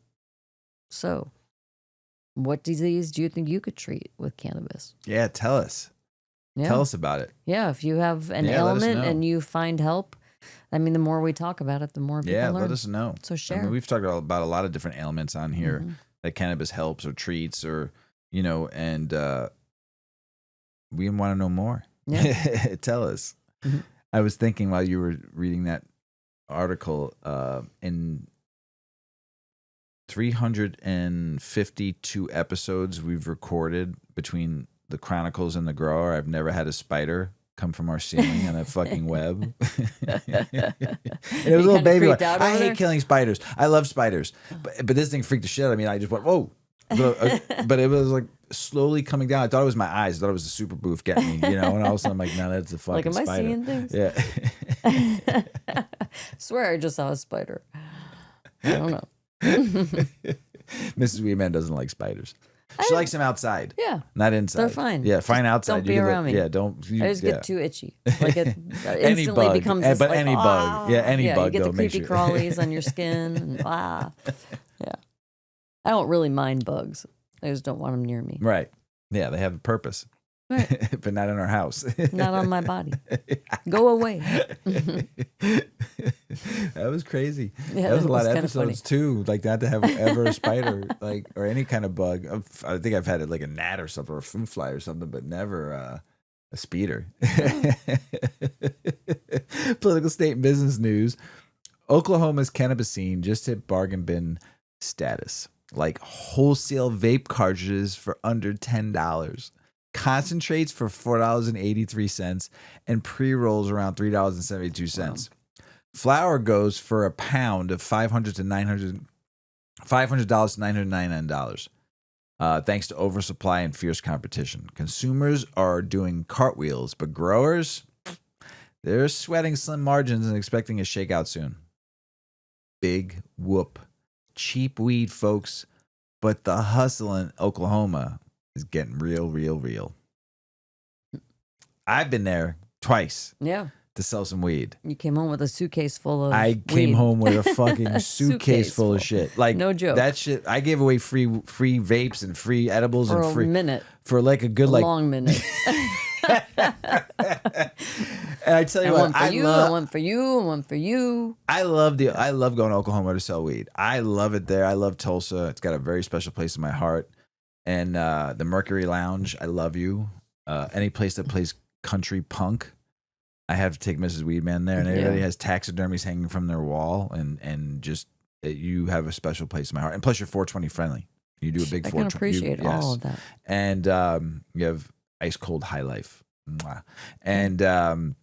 So, what disease do you think you could treat with cannabis? Yeah, tell us. Yeah. Tell us about it. Yeah, if you have an Yeah, let us ailment know. and you find help, I mean, the more we talk about it, the more people learn. Let us know. So share. I mean, we've talked about a lot of different ailments on here that cannabis helps or treats or, and we want to know more. Yeah. Tell us. Mm-hmm. I was thinking while you were reading that article, in 352 episodes we've recorded between the Chronicles and the Grower, I've never had a spider come from our ceiling on a fucking web. It was a little baby one. I hate killing spiders. I love spiders. But this thing freaked the shit out of me. And I just went, whoa. But it was like slowly coming down. I thought it was my eyes. I thought it was the super boof getting me, and all of a sudden I'm like, no, that's a fucking am spider. I seeing things? Yeah. Swear I just saw a spider. I don't know. Mrs. Weeman doesn't like spiders. She likes them outside. Yeah. Not inside. They're fine. Yeah, fine outside. Don't be around me. Yeah, don't. I just get too itchy. Like it Any instantly bug. becomes But like, any bug. Yeah, any bug. You get the though, makes creepy you- crawlies on your skin. And, Yeah. I don't really mind bugs. I just don't want them near me. Right. Yeah, they have a purpose. Right. But not in our house. Not on my body. Go away. That was crazy. Yeah, that was a lot of kinda episodes too. Like not to have ever a spider, like or any kind of bug. I think I've had it like a gnat or something or a fruit fly or something, but never a speeder. Political state and business news. Oklahoma's cannabis scene just hit bargain bin status. Like wholesale vape cartridges for under $10. Concentrates for $4.83 and pre-rolls around $3.72. Wow. Flour goes for a pound of $500 to $999. Thanks to oversupply and fierce competition. Consumers are doing cartwheels, but growers, they're sweating slim margins and expecting a shakeout soon. Big whoop. Cheap weed, folks, but the hustle in Oklahoma is getting real. I've been there twice. Yeah. To sell some weed. You came home with a suitcase full of I came weed. home with a fucking suitcase full of shit. Like no joke. That shit. I gave away free vapes and free edibles for and free a minute. For like a good long minute. And I tell you what, I one for you. I love going to Oklahoma to sell weed. I love it there. I love Tulsa. It's got a very special place in my heart. And the Mercury Lounge, I love you. Any place that plays country punk, I have to take Mrs. Weedman there, and everybody has taxidermies hanging from their wall, and just you have a special place in my heart. And plus, you're 420 friendly. You do a big 420. I can appreciate all of that. And you have ice cold high life. Mwah. And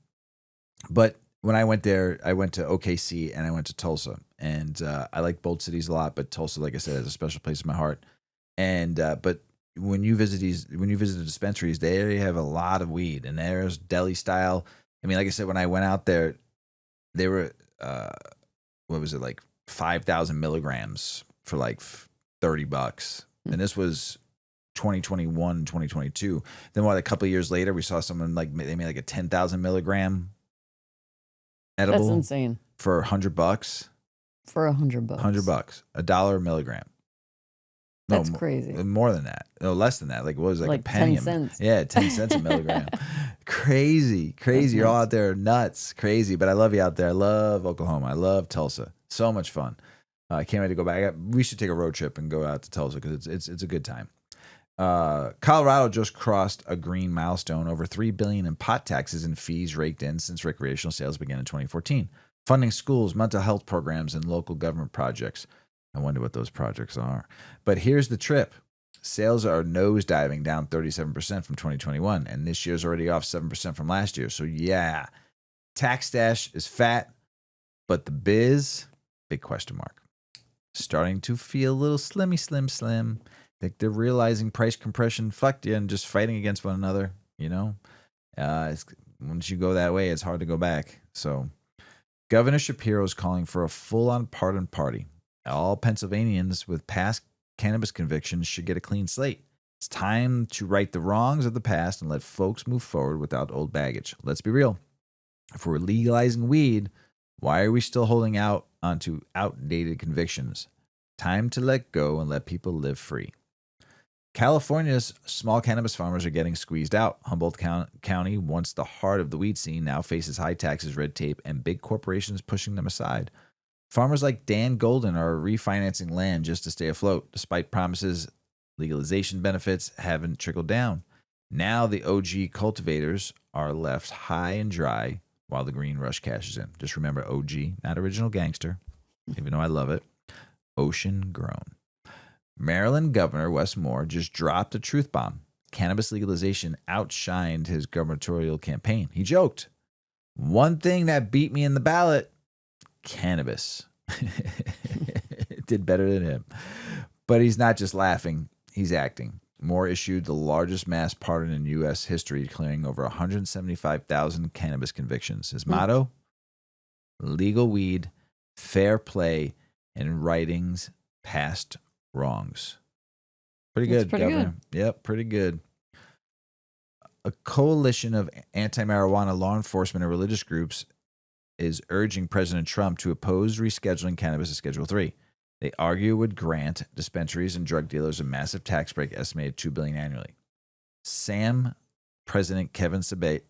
but when I went there, I went to OKC and I went to Tulsa, and I like both cities a lot, but Tulsa, like I said, has a special place in my heart. And but when you visit the dispensaries, they have a lot of weed, and there's deli style. I mean, like I said, when I went out there, they were, what was it, like 5,000 milligrams for like $30. And this was 2021, 2022. Then a couple of years later, we saw someone they made like a 10,000 milligram edible. That's insane. For $100. For $100. $100. $1 a milligram. That's No, crazy. more than that. No, less than that. Like what was it, like a penny? 10 cents. Yeah, 10 cents a milligram. Crazy. That's You're all nuts. out there nuts. Crazy. But I love you out there. I love Oklahoma. I love Tulsa. So much fun. I can't wait to go back. We should take a road trip and go out to Tulsa because it's a good time. Colorado just crossed a green milestone, over $3 billion in pot taxes and fees raked in since recreational sales began in 2014, funding schools, mental health programs, and local government projects. I wonder what those projects are. But here's the trip. Sales are nosediving, down 37% from 2021, and this year's already off 7% from last year. So yeah, tax stash is fat, but the biz, big question mark. Starting to feel a little slim. Think they're realizing price compression fucked you and just fighting against one another, you know? Once you go that way, it's hard to go back. So Governor Shapiro is calling for a full-on pardon party. All Pennsylvanians with past cannabis convictions should get a clean slate. It's time to right the wrongs of the past and let folks move forward without old baggage. Let's be real. If we're legalizing weed, why are we still holding out onto outdated convictions? Time to let go and let people live free. California's small cannabis farmers are getting squeezed out. Humboldt County, once the heart of the weed scene, now faces high taxes, red tape, and big corporations pushing them aside. Farmers like Dan Golden are refinancing land just to stay afloat. Despite promises, legalization benefits haven't trickled down. Now the OG cultivators are left high and dry while the green rush cashes in. Just remember OG, not original gangster, even though I love it. Ocean grown. Maryland Governor Wes Moore just dropped a truth bomb. Cannabis legalization outshined his gubernatorial campaign. He joked, "One thing that beat me in the ballot, cannabis." It did better than him. But he's not just laughing, he's acting. Moore issued the largest mass pardon in U.S. history, clearing over 175,000 cannabis convictions. His motto, legal weed, fair play, and writings past wrongs. Pretty good, Governor. Yep, pretty good. A coalition of anti-marijuana law enforcement and religious groups is urging President Trump to oppose rescheduling cannabis as Schedule 3. They argue it would grant dispensaries and drug dealers a massive tax break estimated $2 billion annually. SAM President Kevin Sabet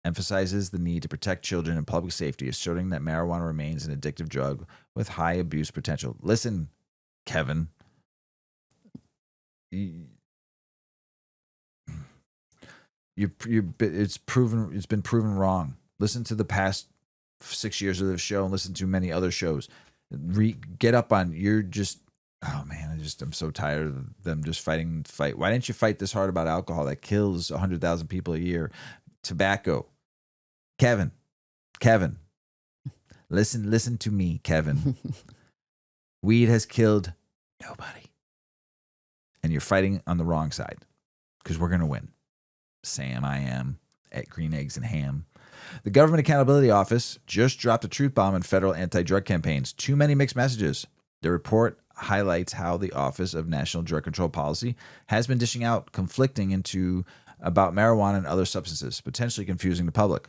emphasizes the need to protect children and public safety, asserting that marijuana remains an addictive drug with high abuse potential. Listen, Kevin. It's been proven wrong. Listen to the past 6 years of this show and listen to many other shows. Get up on. You're just. Oh man, I'm so tired of them just fight. Why didn't you fight this hard about alcohol that kills 100,000 people a year? Tobacco. Kevin. Listen to me, Kevin. Weed has killed nobody. And you're fighting on the wrong side because we're going to win. Sam, I am at Green Eggs and Ham. The Government Accountability Office just dropped a truth bomb in federal anti-drug campaigns. Too many mixed messages. The report highlights how the Office of National Drug Control Policy has been dishing out conflicting into about marijuana and other substances, potentially confusing the public.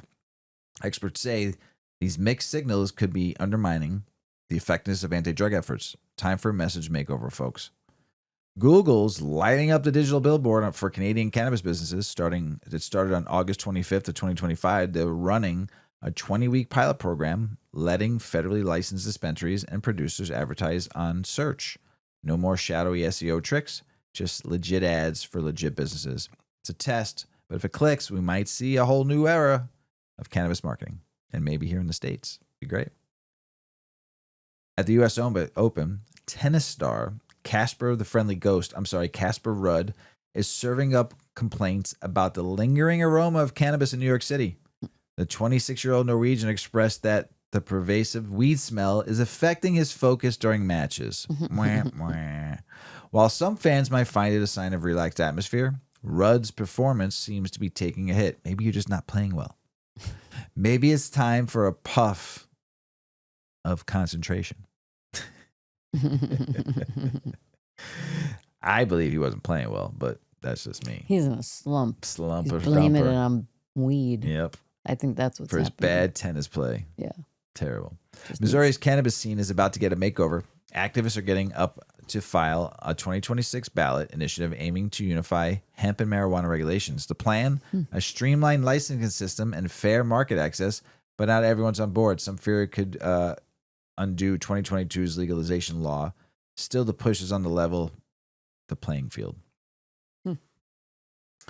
Experts say these mixed signals could be undermining the effectiveness of anti-drug efforts. Time for a message makeover, folks. Google's lighting up the digital billboard for Canadian cannabis businesses. It started on August 25th of 2025. They're running a 20-week pilot program letting federally licensed dispensaries and producers advertise on search. No more shadowy SEO tricks, just legit ads for legit businesses. It's a test, but if it clicks, we might see a whole new era of cannabis marketing, and maybe here in the States. Be great. At the U.S. Open, tennis star Casper Rudd is serving up complaints about the lingering aroma of cannabis in New York City. The 26-year-old Norwegian expressed that the pervasive weed smell is affecting his focus during matches. Mwah, mwah. While some fans might find it a sign of relaxed atmosphere, Rudd's performance seems to be taking a hit. Maybe you're just not playing well. Maybe it's time for a puff of concentration. I believe he wasn't playing well, but that's just me. He's in a slump. He's of blaming dumper. it on weed. Yep. I think that's what's for his happening. bad tennis play. Yeah. Terrible. Just Missouri's cannabis scene is about to get a makeover. Activists are getting up to file a 2026 ballot initiative aiming to unify hemp and marijuana regulations. The plan, a streamlined licensing system and fair market access, but not everyone's on board. Some fear it could undo 2022's legalization law. Still, the push is on the playing field.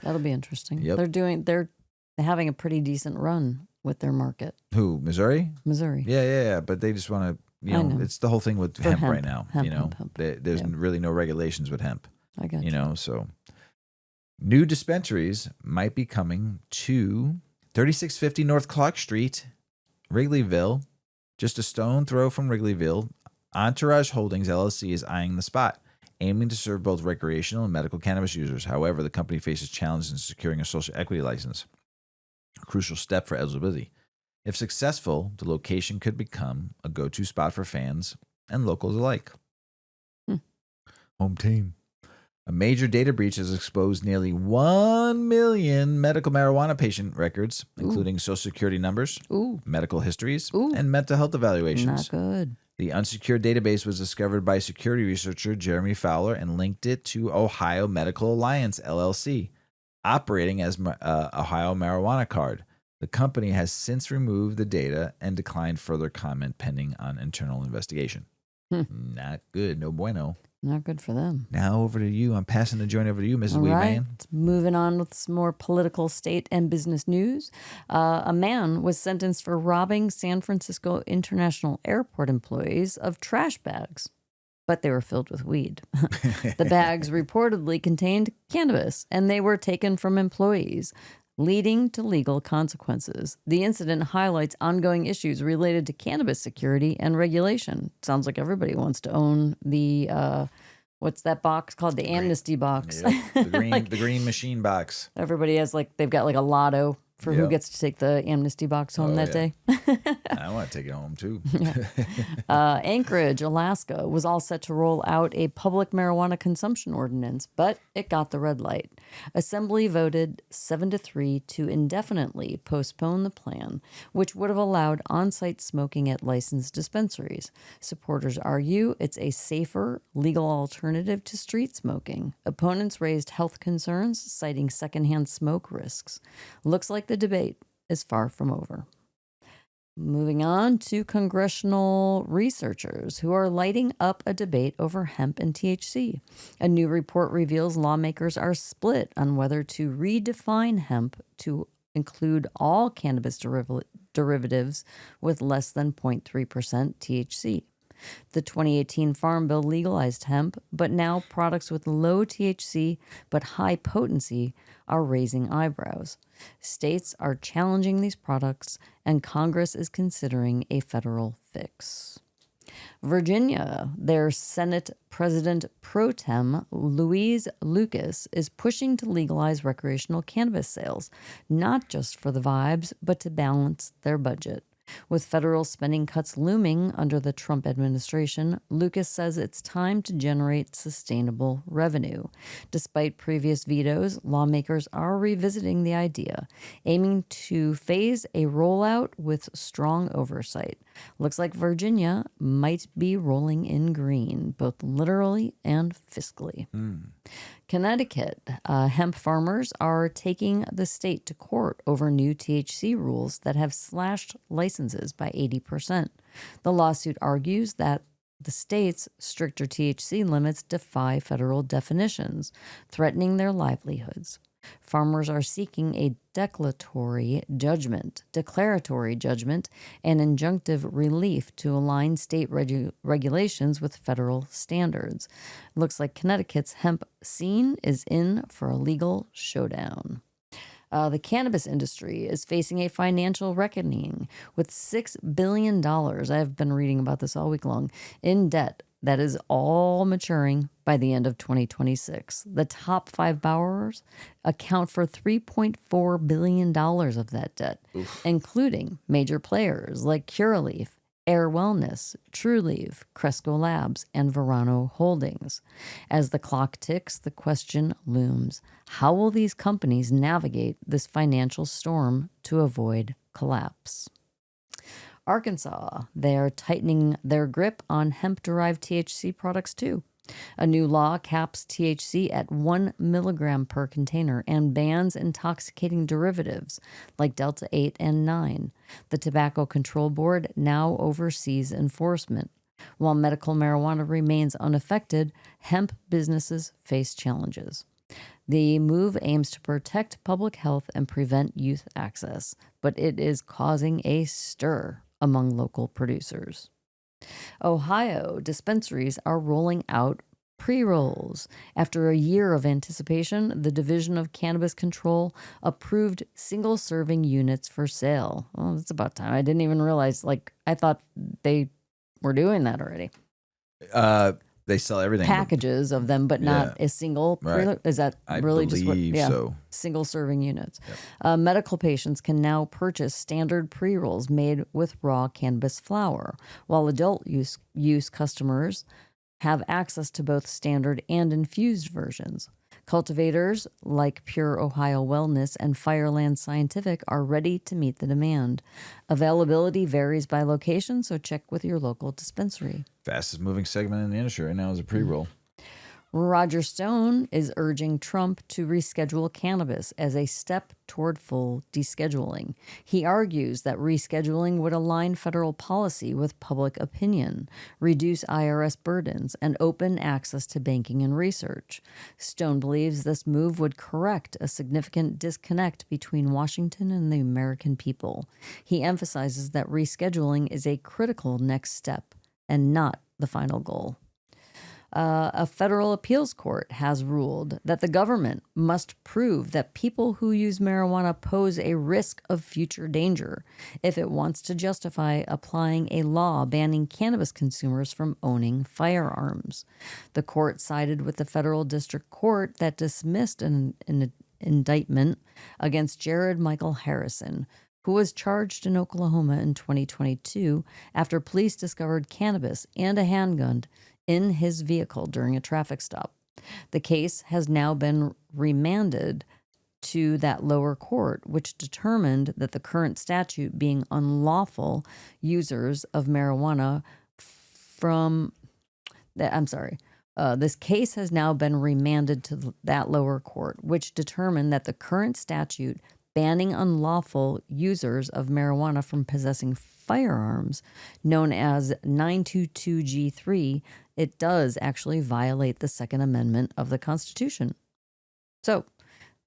That'll be interesting. Yep. They're having a pretty decent run with their market. Who? Missouri? Missouri. Yeah. But they just want to, I know. it's the whole thing with hemp right now. Hemp. There's really no regulations with hemp. I got you. So new dispensaries might be coming to 3650 North Clark Street, Wrigleyville, just a stone throw from Wrigleyville. Entourage Holdings LLC is eyeing the spot, aiming to serve both recreational and medical cannabis users. However, the company faces challenges in securing a social equity license, a crucial step for eligibility. If successful, the location could become a go-to spot for fans and locals alike. Home team. A major data breach has exposed nearly 1 million medical marijuana patient records, including social security numbers, medical histories, and mental health evaluations. Not good. The unsecured database was discovered by security researcher Jeremy Fowler and linked it to Ohio Medical Alliance, LLC, operating as Ohio Marijuana Card. The company has since removed the data and declined further comment pending on internal investigation. Not good. No bueno. Not good for them. Now over to you. I'm passing the joint over to you, Mrs. All right. Weedman. Moving on with some more political, state, and business news. A man was sentenced for robbing San Francisco International Airport employees of trash bags, but they were filled with weed. The bags reportedly contained cannabis, and they were taken from employees, leading to legal consequences. The incident highlights ongoing issues related to cannabis security and regulation. Sounds like everybody wants to own the, what's that box called? The amnesty box. Yep. The green machine box. Everybody has they've got a lotto for who gets to take the amnesty box home that day. I want to take it home too. Anchorage, Alaska was all set to roll out a public marijuana consumption ordinance, but it got the red light. Assembly voted 7-3 to indefinitely postpone the plan, which would have allowed on-site smoking at licensed dispensaries. Supporters argue it's a safer, legal alternative to street smoking. Opponents raised health concerns, citing secondhand smoke risks. Looks like the debate is far from over. Moving on to congressional researchers who are lighting up a debate over hemp and THC. A new report reveals lawmakers are split on whether to redefine hemp to include all cannabis derivatives with less than 0.3% THC. The 2018 Farm Bill legalized hemp, but now products with low THC but high potency are raising eyebrows. States are challenging these products, and Congress is considering a federal fix. Virginia, their Senate President pro tem, Louise Lucas, is pushing to legalize recreational cannabis sales, not just for the vibes, but to balance their budget. With federal spending cuts looming under the Trump administration, Lucas says it's time to generate sustainable revenue. Despite previous vetoes, lawmakers are revisiting the idea, aiming to phase a rollout with strong oversight. Looks like Virginia might be rolling in green, both literally and fiscally. Connecticut, hemp farmers are taking the state to court over new THC rules that have slashed licenses by 80%. The lawsuit argues that the state's stricter THC limits defy federal definitions, threatening their livelihoods. Farmers are seeking a declaratory judgment, and injunctive relief to align state regulations with federal standards. Looks like Connecticut's hemp scene is in for a legal showdown. The cannabis industry is facing a financial reckoning with $6 billion, I've been reading about this all week long, in debt that is all maturing by the end of 2026. The top 5 borrowers account for $3.4 billion of that debt, including major players like Curaleaf, Air Wellness, Trulieve, Cresco Labs, and Verano Holdings. As the clock ticks, the question looms: how will these companies navigate this financial storm to avoid collapse? Arkansas, they are tightening their grip on hemp-derived THC products too. A new law caps THC at 1 milligram per container and bans intoxicating derivatives like Delta 8 and 9. The Tobacco Control Board now oversees enforcement. While medical marijuana remains unaffected, hemp businesses face challenges. The move aims to protect public health and prevent youth access, but it is causing a stir among local producers. Ohio dispensaries are rolling out pre-rolls. After a year of anticipation, the Division of Cannabis Control approved single-serving units for sale. Oh, it's about time. I didn't even realize, I thought they were doing that already. They sell everything. Packages of them, but not a single. Right. Is that I really just what? believe Yeah, so. single serving units. Medical patients can now purchase standard pre rolls made with raw cannabis flower, while adult use customers have access to both standard and infused versions. Cultivators like Pure Ohio Wellness and Fireland Scientific are ready to meet the demand. Availability varies by location, so check with your local dispensary. Fastest moving segment in the industry right now is a pre-roll. Roger Stone is urging Trump to reschedule cannabis as a step toward full descheduling. He argues that rescheduling would align federal policy with public opinion, reduce IRS burdens, and open access to banking and research. Stone believes this move would correct a significant disconnect between Washington and the American people. He emphasizes that rescheduling is a critical next step and not the final goal. A federal appeals court has ruled that the government must prove that people who use marijuana pose a risk of future danger if it wants to justify applying a law banning cannabis consumers from owning firearms. The court sided with the federal district court that dismissed an indictment against Jared Michael Harrison, who was charged in Oklahoma in 2022 after police discovered cannabis and a handgun in his vehicle during a traffic stop. The case has now been remanded to that lower court, which determined that the current statute being unlawful users of marijuana this case has now been remanded to that lower court, which determined that the current statute banning unlawful users of marijuana from possessing firearms, known as 922G3, it does actually violate the Second Amendment of the Constitution. So,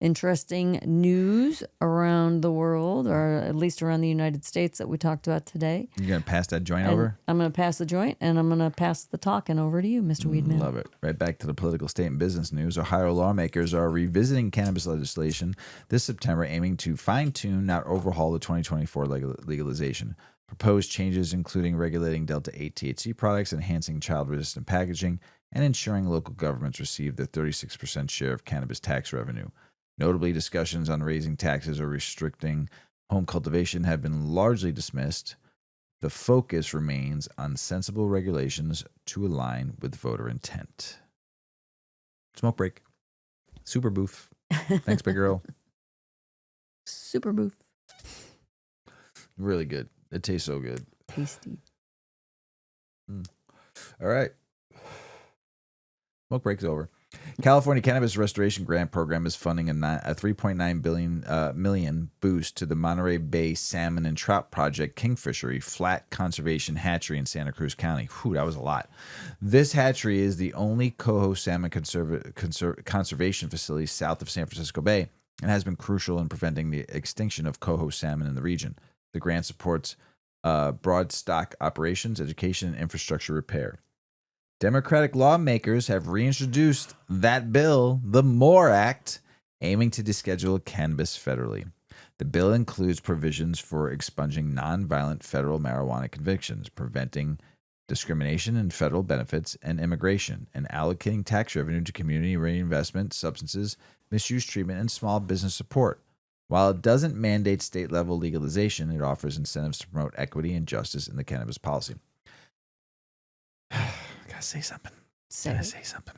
interesting news around the world, or at least around the United States, that we talked about today. You're going to pass that joint over? I'm going to pass the joint, and I'm going to pass the talking over to you, Mr. Weedman. Love it. Right back to the political state and business news. Ohio lawmakers are revisiting cannabis legislation this September, aiming to fine-tune, not overhaul, the 2024 legalization. Proposed changes including regulating Delta 8 THC products, enhancing child-resistant packaging, and ensuring local governments receive their 36% share of cannabis tax revenue. Notably, discussions on raising taxes or restricting home cultivation have been largely dismissed. The focus remains on sensible regulations to align with voter intent. Smoke break. Super boof. Thanks, Big Girl. Super boof. Really good. It tastes so good. Tasty. All right. Smoke break's over. California Cannabis Restoration Grant Program is funding a $3.9 million boost to the Monterey Bay Salmon and Trout Project Kingfishery Flat Conservation Hatchery in Santa Cruz County. Whew, that was a lot. This hatchery is the only coho salmon conservation facility south of San Francisco Bay and has been crucial in preventing the extinction of coho salmon in the region. The grant supports broad stock operations, education, and infrastructure repair. Democratic lawmakers have reintroduced that bill, the MORE Act, aiming to deschedule cannabis federally. The bill includes provisions for expunging nonviolent federal marijuana convictions, preventing discrimination in federal benefits and immigration, and allocating tax revenue to community reinvestment, substances, misuse treatment, and small business support. While it doesn't mandate state-level legalization, it offers incentives to promote equity and justice in the cannabis policy. Gotta say something. Say something.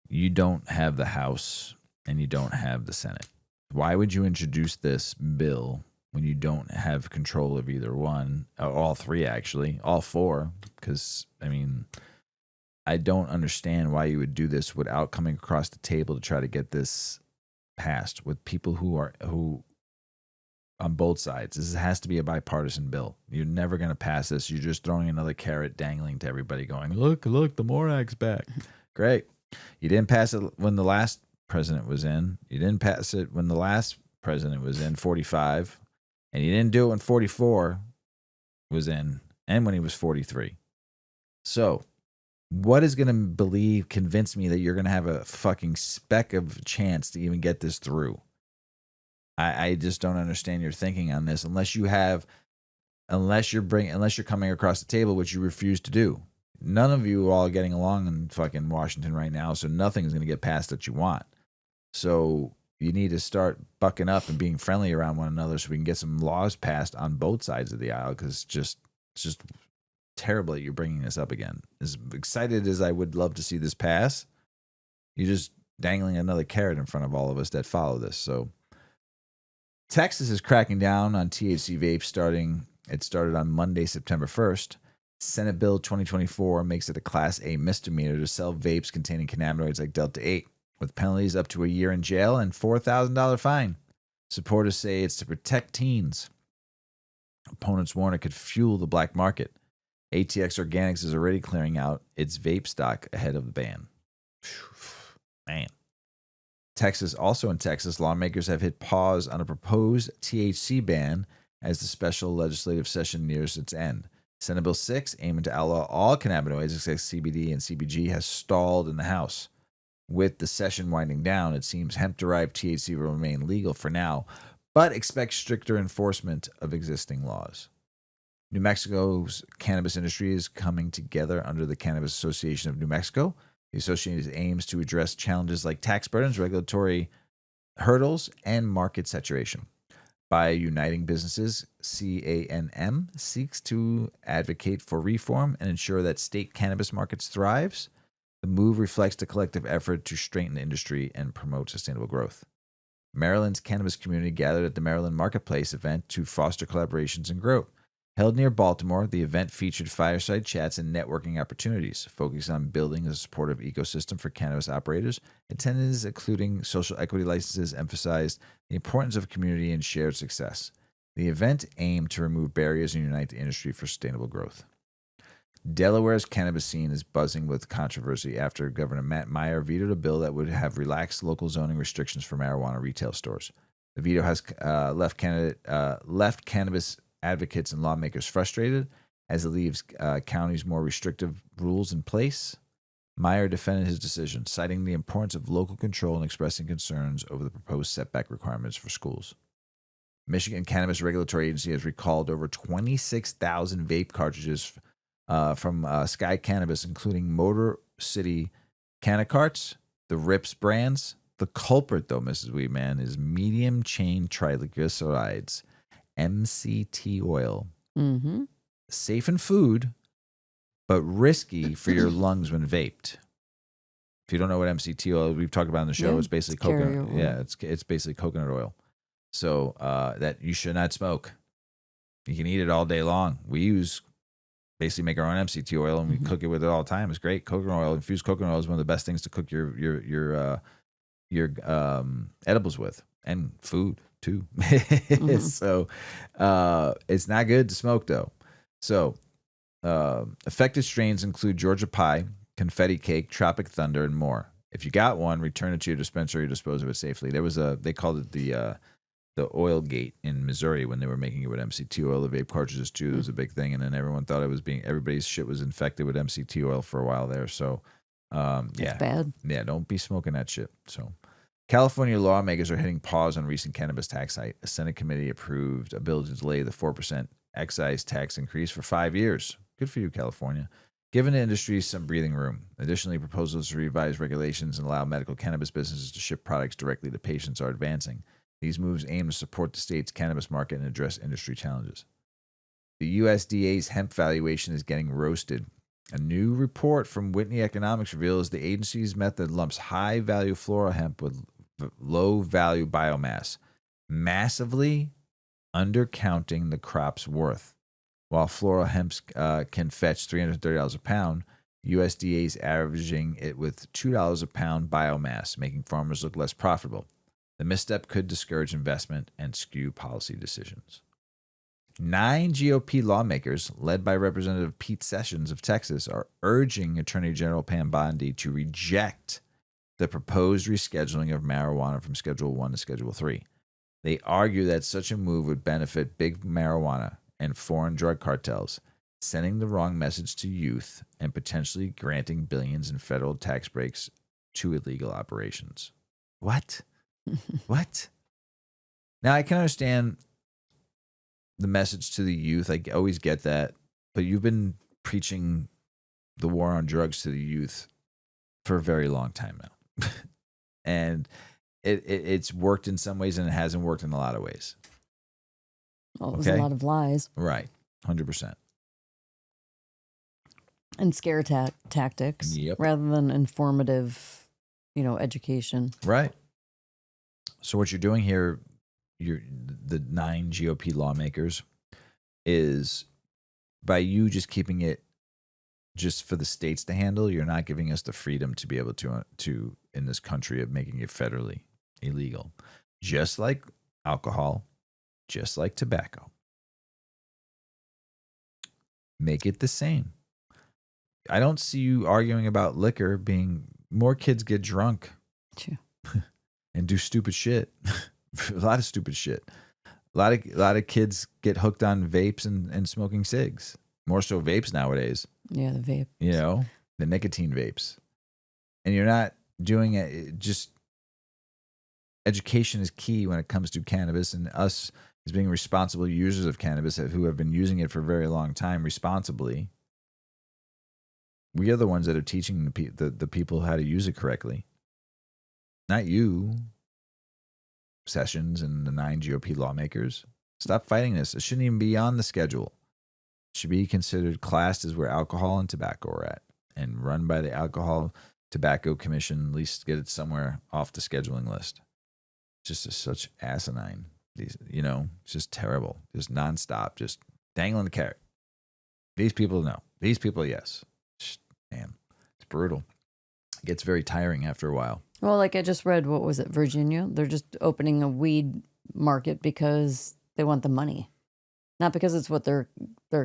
You don't have the House and you don't have the Senate. Why would you introduce this bill when you don't have control of either one? All three, actually. All four. Because, I mean, I don't understand why you would do this without coming across the table to try to get this passed with people who on both sides. This has to be a bipartisan bill. You're never going to pass this. You're just throwing another carrot dangling to everybody going, look, the MORE Act's back. Great. You didn't pass it when the last president was in. You didn't pass it when the last president was in, 45. And you didn't do it when 44 was in and when he was 43. So what is going to convince me that you're going to have a fucking speck of chance to even get this through? I just don't understand your thinking on this unless you're coming across the table, which you refuse to do. None of you are all getting along in fucking Washington right now, so nothing's going to get passed that you want. So you need to start bucking up and being friendly around one another so we can get some laws passed on both sides of the aisle, because it's just terrible that you're bringing this up again. As excited as I would love to see this pass, you're just dangling another carrot in front of all of us that follow this. So Texas is cracking down on THC vapes It started on Monday, September 1st. Senate Bill 2024 makes it a Class A misdemeanor to sell vapes containing cannabinoids like Delta-8, with penalties up to a year in jail and $4,000 fine. Supporters say it's to protect teens. Opponents warn it could fuel the black market. ATX Organics is already clearing out its vape stock ahead of the ban. Man. Also in Texas, lawmakers have hit pause on a proposed THC ban as the special legislative session nears its end. Senate Bill 6, aiming to outlaw all cannabinoids except CBD and CBG, has stalled in the House. With the session winding down, it seems hemp-derived THC will remain legal for now, but expect stricter enforcement of existing laws. New Mexico's cannabis industry is coming together under the Cannabis Association of New Mexico. The association aims to address challenges like tax burdens, regulatory hurdles, and market saturation. By uniting businesses, CANM seeks to advocate for reform and ensure that state cannabis markets thrives. The move reflects the collective effort to strengthen the industry and promote sustainable growth. Maryland's cannabis community gathered at the Maryland Marketplace event to foster collaborations and growth. Held near Baltimore, the event featured fireside chats and networking opportunities, focused on building a supportive ecosystem for cannabis operators. Attendees, including social equity licenses, emphasized the importance of community and shared success. The event aimed to remove barriers and unite the industry for sustainable growth. Delaware's cannabis scene is buzzing with controversy after Governor Matt Meyer vetoed a bill that would have relaxed local zoning restrictions for marijuana retail stores. The veto has left cannabis advocates and lawmakers frustrated, as it leaves counties more restrictive rules in place. Meyer defended his decision, citing the importance of local control and expressing concerns over the proposed setback requirements for schools. Michigan Cannabis Regulatory Agency has recalled over 26,000 vape cartridges from Sky Cannabis, including Motor City Canacarts, the Rips brands. The culprit, though, Mrs. Weedman, is medium chain triglycerides, MCT oil. Mm-hmm. Safe in food, but risky for your lungs when vaped. If you don't know what MCT oil is, we've talked about on the show. It's basically coconut. Yeah, it's basically coconut oil. So that you should not smoke. You can eat it all day long. We basically make our own MCT oil and we cook it with it all the time. It's great. Coconut oil, infused coconut oil is one of the best things to cook your edibles with, and food too. So it's not good to smoke though. So affected strains include Georgia Pie, Confetti Cake, Tropic Thunder, and more. If you got one, return it to your dispensary or dispose of it safely. They called it the oil gate in Missouri when they were making it with MCT oil. The vape cartridges too, it was a big thing, and then everyone thought everybody's shit was infected with MCT oil for a while there. So That's bad. Yeah, don't be smoking that shit. So California lawmakers are hitting pause on recent cannabis tax hike. A Senate committee approved a bill to delay the 4% excise tax increase for 5 years. Good for you, California. Giving the industry some breathing room. Additionally, proposals to revise regulations and allow medical cannabis businesses to ship products directly to patients are advancing. These moves aim to support the state's cannabis market and address industry challenges. The USDA's hemp valuation is getting roasted. A new report from Whitney Economics reveals the agency's method lumps high-value floral hemp with low-value biomass, massively undercounting the crop's worth. While floral hemp can fetch $330 a pound, USDA is averaging it with $2 a pound biomass, making farmers look less profitable. The misstep could discourage investment and skew policy decisions. 9 GOP lawmakers, led by Representative Pete Sessions of Texas, are urging Attorney General Pam Bondi to reject the proposed rescheduling of marijuana from Schedule 1 to Schedule 3. They argue that such a move would benefit big marijuana and foreign drug cartels, sending the wrong message to youth and potentially granting billions in federal tax breaks to illegal operations. What? What? Now, I can understand the message to the youth. I always get that. But you've been preaching the war on drugs to the youth for a very long time now. And it's worked in some ways and it hasn't worked in a lot of ways. Well, it was a lot of lies. Right. 100%. And scare tactics. Yep. Rather than informative, education. Right. So what you're doing here, the 9 GOP lawmakers, is by you just keeping it just for the states to handle, you're not giving us the freedom to be able to in this country of making it federally illegal. Just like alcohol, just like tobacco. Make it the same. I don't see you arguing about liquor being more kids get drunk. True. And do stupid shit. A lot of stupid shit. A lot of kids get hooked on vapes and smoking cigs. More so vapes nowadays. Yeah, the vape. The nicotine vapes. And you're not doing it. Just education is key when it comes to cannabis, and us as being responsible users of cannabis who have been using it for a very long time responsibly. We are the ones that are teaching the people how to use it correctly. Not you, Sessions and the 9 GOP lawmakers. Stop fighting this. It shouldn't even be on the schedule. It should be considered classed as where alcohol and tobacco are at and run by the Alcohol Tobacco Commission, at least get it somewhere off the scheduling list. Just such asinine. It's just terrible. Just nonstop. Just dangling the carrot. These people, no. These people, yes. Man, it's brutal. It gets very tiring after a while. Well, like I just read, what was it, Virginia? They're just opening a weed market because they want the money. Not because it's what their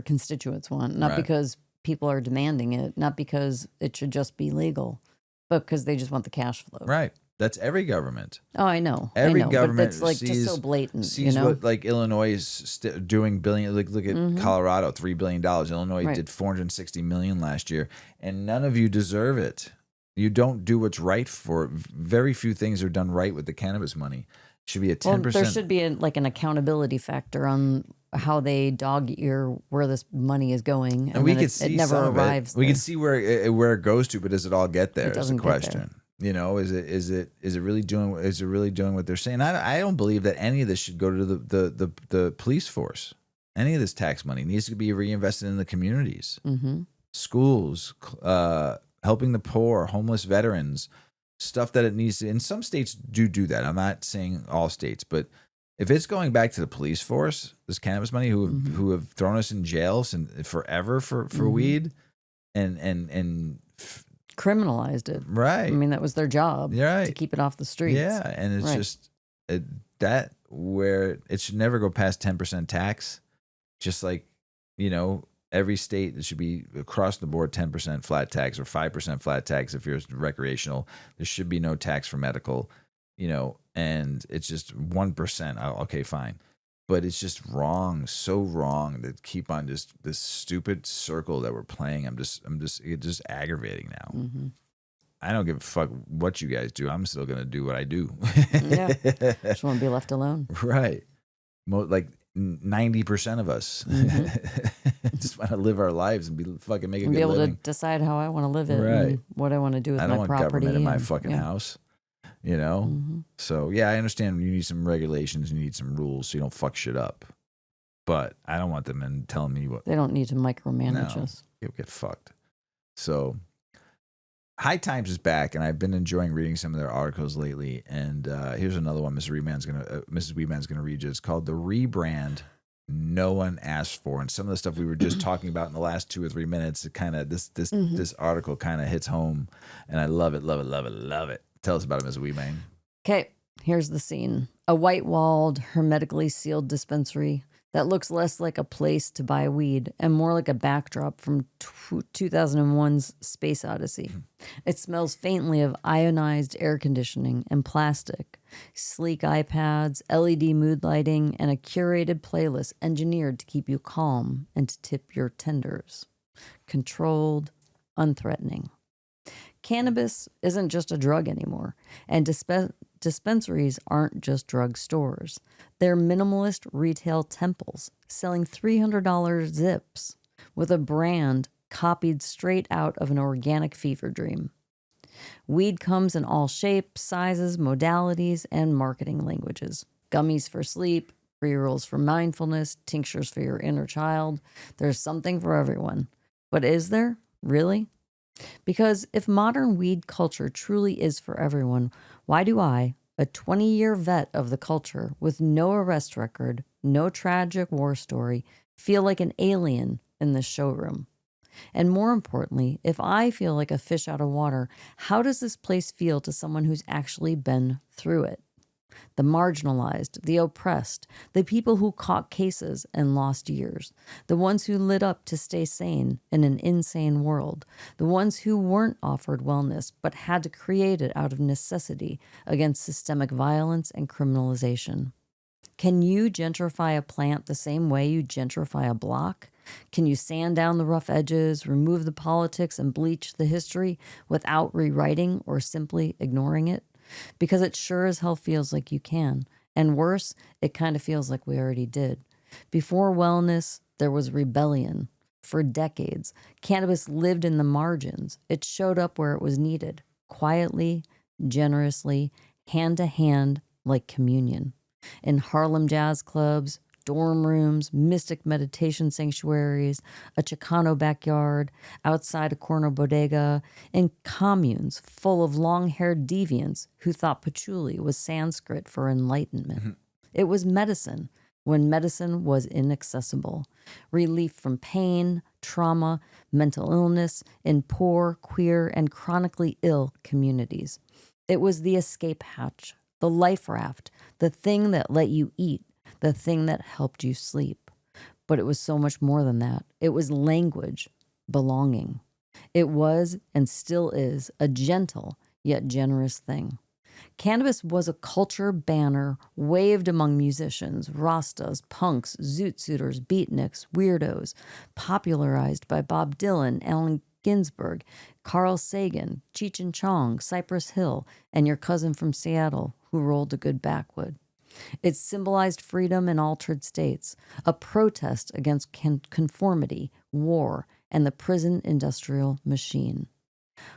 constituents want. Not because people are demanding it. Not because it should just be legal. But because they just want the cash flow. Right. That's every government. Oh, I know. Every government but it's like just so blatant. Sees what like Illinois is doing billion. Like look at Colorado, $3 billion. Illinois did $460 million last year, and none of you deserve it. You don't do what's right for it. Very few things are done right with the cannabis money. It should be a 10%. Well, there should be an accountability factor on how they dog ear where this money is going, and we could see it never arrives. We can see where it goes to, but does it all get there? Is the question. Is it really doing what they're saying? I don't believe that any of this should go to the police force. Any of this tax money needs to be reinvested in the communities, schools, helping the poor, homeless veterans, stuff that it needs to. And some states do that. I'm not saying all states, but if it's going back to the police force, this cannabis money who have thrown us in jail since forever for weed and criminalized it. Right. I mean, that was their job to keep it off the streets. Yeah. And it's just that where it should never go past 10% tax. Just like, every state, it should be across the board 10% flat tax or 5% flat tax if you're recreational. There should be no tax for medical, and it's just 1%. Okay, fine. But it's just wrong, so wrong to keep on just this stupid circle that we're playing. It's just aggravating now. Mm-hmm. I don't give a fuck what you guys do. I'm still gonna do what I do. Yeah, just want to be left alone. Right, like 90% of us just want to live our lives and be fucking make a good living. Be able to decide how I want to live it, and what I want to do with my property. I don't want government in my fucking house. So yeah, I understand you need some regulations, you need some rules so you don't fuck shit up. But I don't want them telling me what. They don't need to micromanage us. You'll get fucked. So High Times is back, and I've been enjoying reading some of their articles lately. And here's another one Mrs. Weedman's gonna read you. It's called "The Rebrand no one asked for. And some of the stuff we were just talking about in the last 2 or 3 minutes, it kind of this article kind of hits home, and I love it, love it, love it, love it. Tell us about it, Ms. Weeman. Okay, here's the scene. A white-walled, hermetically sealed dispensary that looks less like a place to buy weed and more like a backdrop from 2001's Space Odyssey. It smells faintly of ionized air conditioning and plastic, sleek iPads, LED mood lighting, and a curated playlist engineered to keep you calm and to tip your tenders. Controlled, unthreatening. Cannabis isn't just a drug anymore, and dispensaries aren't just drug stores. They're minimalist retail temples selling $300 zips with a brand copied straight out of an organic fever dream. Weed comes in all shapes, sizes, modalities, and marketing languages. Gummies for sleep, pre-rolls for mindfulness, tinctures for your inner child. There's something for everyone. But is there? Really? Because if modern weed culture truly is for everyone, why do I, a 20-year vet of the culture with no arrest record, no tragic war story, feel like an alien in this showroom? And more importantly, if I feel like a fish out of water, how does this place feel to someone who's actually been through it? The marginalized, the oppressed, the people who caught cases and lost years, the ones who lit up to stay sane in an insane world, the ones who weren't offered wellness but had to create it out of necessity against systemic violence and criminalization. Can you gentrify a plant the same way you gentrify a block? Can you sand down the rough edges, remove the politics, and bleach the history without rewriting or simply ignoring it? Because it sure as hell feels like you can. And worse, it kind of feels like we already did. Before wellness, there was rebellion. For decades, cannabis lived in the margins. It showed up where it was needed, quietly, generously, hand to hand, like communion. In Harlem jazz clubs, dorm rooms, mystic meditation sanctuaries, a Chicano backyard, outside a corner bodega, in communes full of long-haired deviants who thought patchouli was Sanskrit for enlightenment. It was medicine when medicine was inaccessible. Relief from pain, trauma, mental illness in poor, queer, and chronically ill communities. It was the escape hatch, the life raft, the thing that let you eat, the thing that helped you sleep. But it was so much more than that. It was language, belonging. It was and still is a gentle yet generous thing. Cannabis was a culture banner waved among musicians, rastas, punks, zoot suiters, beatniks, weirdos, popularized by Bob Dylan, Allen Ginsberg, Carl Sagan, Cheech and Chong, Cypress Hill, and your cousin from Seattle who rolled a good backwood. It symbolized freedom in altered states, a protest against conformity, war, and the prison industrial machine.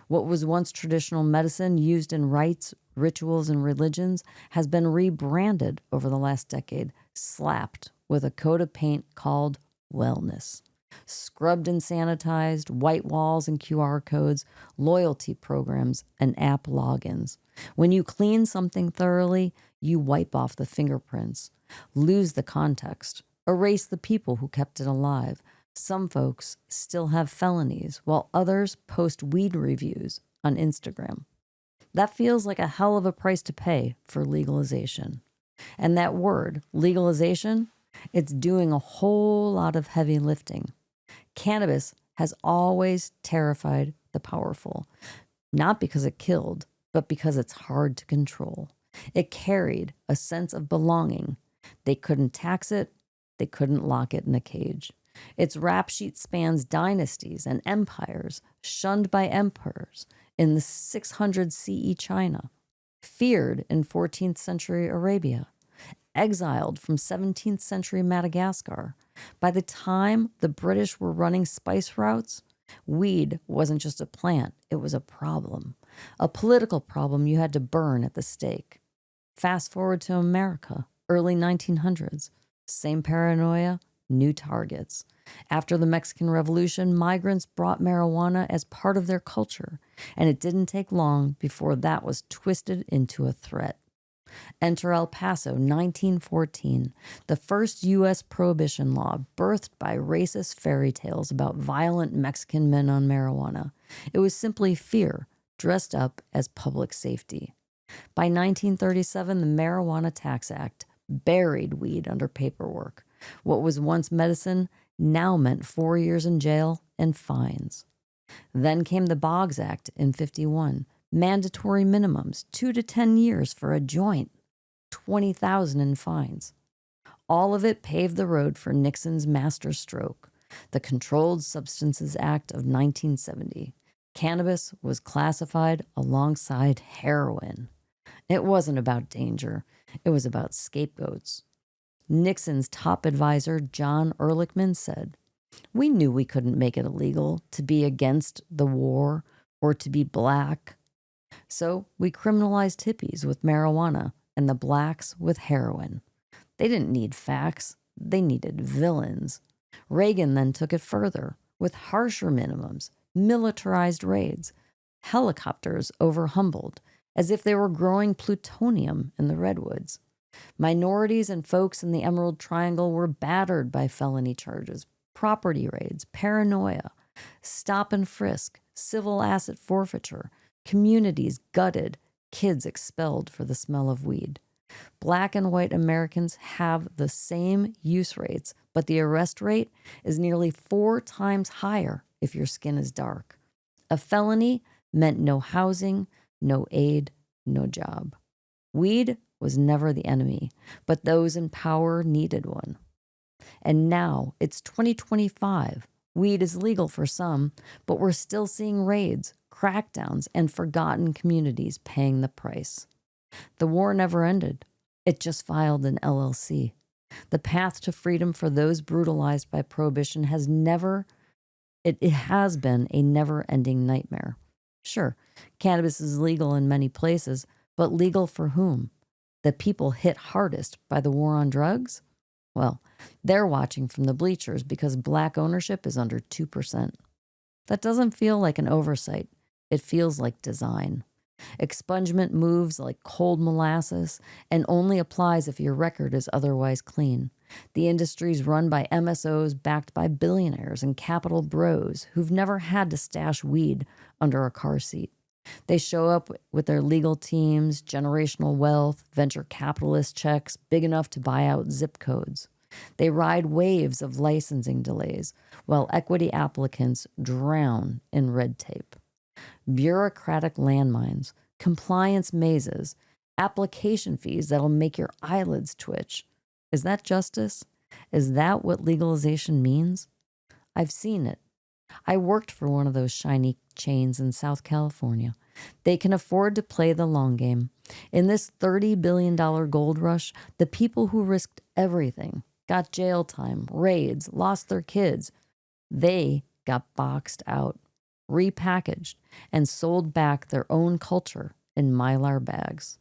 What was once traditional medicine used in rites, rituals, and religions has been rebranded over the last decade, slapped with a coat of paint called wellness. Scrubbed and sanitized, white walls and QR codes, loyalty programs, and app logins. When you clean something thoroughly, you wipe off the fingerprints, lose the context, erase the people who kept it alive. Some folks still have felonies, while others post weed reviews on Instagram. That feels like a hell of a price to pay for legalization. And that word, legalization, it's doing a whole lot of heavy lifting. Cannabis has always terrified the powerful, not because it killed, but because it's hard to control. It carried a sense of belonging. They couldn't tax it. They couldn't lock it in a cage. Its rap sheet spans dynasties and empires, shunned by emperors in the 600 CE China, feared in 14th century Arabia, exiled from 17th century Madagascar. By the time the British were running spice routes, weed wasn't just a plant, it was a problem. A political problem you had to burn at the stake. Fast forward to America, early 1900s. Same paranoia, new targets. After the Mexican Revolution, migrants brought marijuana as part of their culture, and it didn't take long before that was twisted into a threat. Enter El Paso, 1914, the first U.S. prohibition law birthed by racist fairy tales about violent Mexican men on marijuana. It was simply fear dressed up as public safety. By 1937, the Marijuana Tax Act buried weed under paperwork. What was once medicine now meant 4 years in jail and fines. Then came the Boggs Act in 51, mandatory minimums, 2 to 10 years for a joint, 20,000 in fines. All of it paved the road for Nixon's masterstroke, the Controlled Substances Act of 1970. Cannabis was classified alongside heroin. It wasn't about danger. It was about scapegoats. Nixon's top advisor, John Ehrlichman, said, "We knew we couldn't make it illegal to be against the war or to be black. So we criminalized hippies with marijuana and the blacks with heroin. They didn't need facts. They needed villains." Reagan then took it further with harsher minimums, militarized raids, helicopters over Humboldt, as if they were growing plutonium in the redwoods. Minorities and folks in the Emerald Triangle were battered by felony charges, property raids, paranoia, stop and frisk, civil asset forfeiture, communities gutted, kids expelled for the smell of weed. Black and white Americans have the same use rates, but the arrest rate is nearly 4 times higher if your skin is dark. A felony meant no housing, no aid, no job. Weed was never the enemy, but those in power needed one. And now it's 2025. Weed is legal for some, but we're still seeing raids, crackdowns, and forgotten communities paying the price. The war never ended. It just filed an LLC. The path to freedom for those brutalized by prohibition has been a never-ending nightmare. Sure, cannabis is legal in many places, but legal for whom? The people hit hardest by the war on drugs? Well, they're watching from the bleachers because black ownership is under 2%. That doesn't feel like an oversight. It feels like design. Expungement moves like cold molasses and only applies if your record is otherwise clean. The industry's run by MSOs backed by billionaires and capital bros who've never had to stash weed under a car seat. They show up with their legal teams, generational wealth, venture capitalist checks big enough to buy out zip codes. They ride waves of licensing delays while equity applicants drown in red tape. Bureaucratic landmines, compliance mazes, application fees that'll make your eyelids twitch. Is that justice? Is that what legalization means? I've seen it. I worked for one of those shiny chains in South California. They can afford to play the long game. In this $30 billion gold rush, the people who risked everything, got jail time, raids, lost their kids, they got boxed out, repackaged, and sold back their own culture in Mylar bags.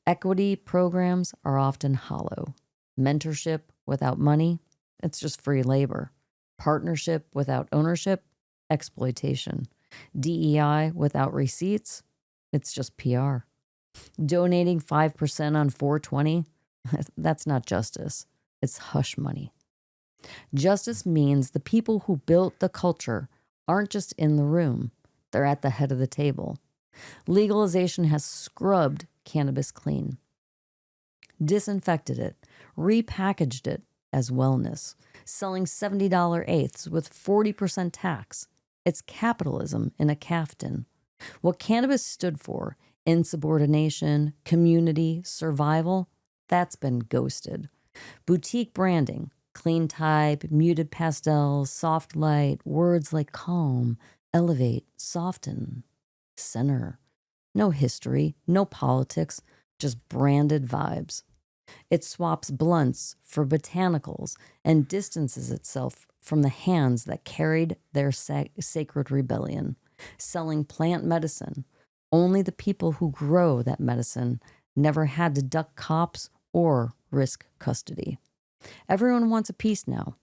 Equity programs are often hollow. Mentorship without money, it's just free labor. Partnership without ownership, exploitation. DEI without receipts, it's just PR. Donating 5% on 420, that's not justice. It's hush money. Justice means the people who built the culture aren't just in the room, they're at the head of the table. Legalization has scrubbed cannabis clean, disinfected it, repackaged it as wellness, selling $70 eighths with 40% tax. It's capitalism in a caftan. What cannabis stood for, insubordination, community, survival, that's been ghosted. Boutique branding, clean type, muted pastels, soft light, words like calm, elevate, soften, center. No history, no politics, just branded vibes. It swaps blunts for botanicals and distances itself from the hands that carried their sacred rebellion, selling plant medicine. Only the people who grow that medicine never had to duck cops or risk custody. Everyone wants a piece now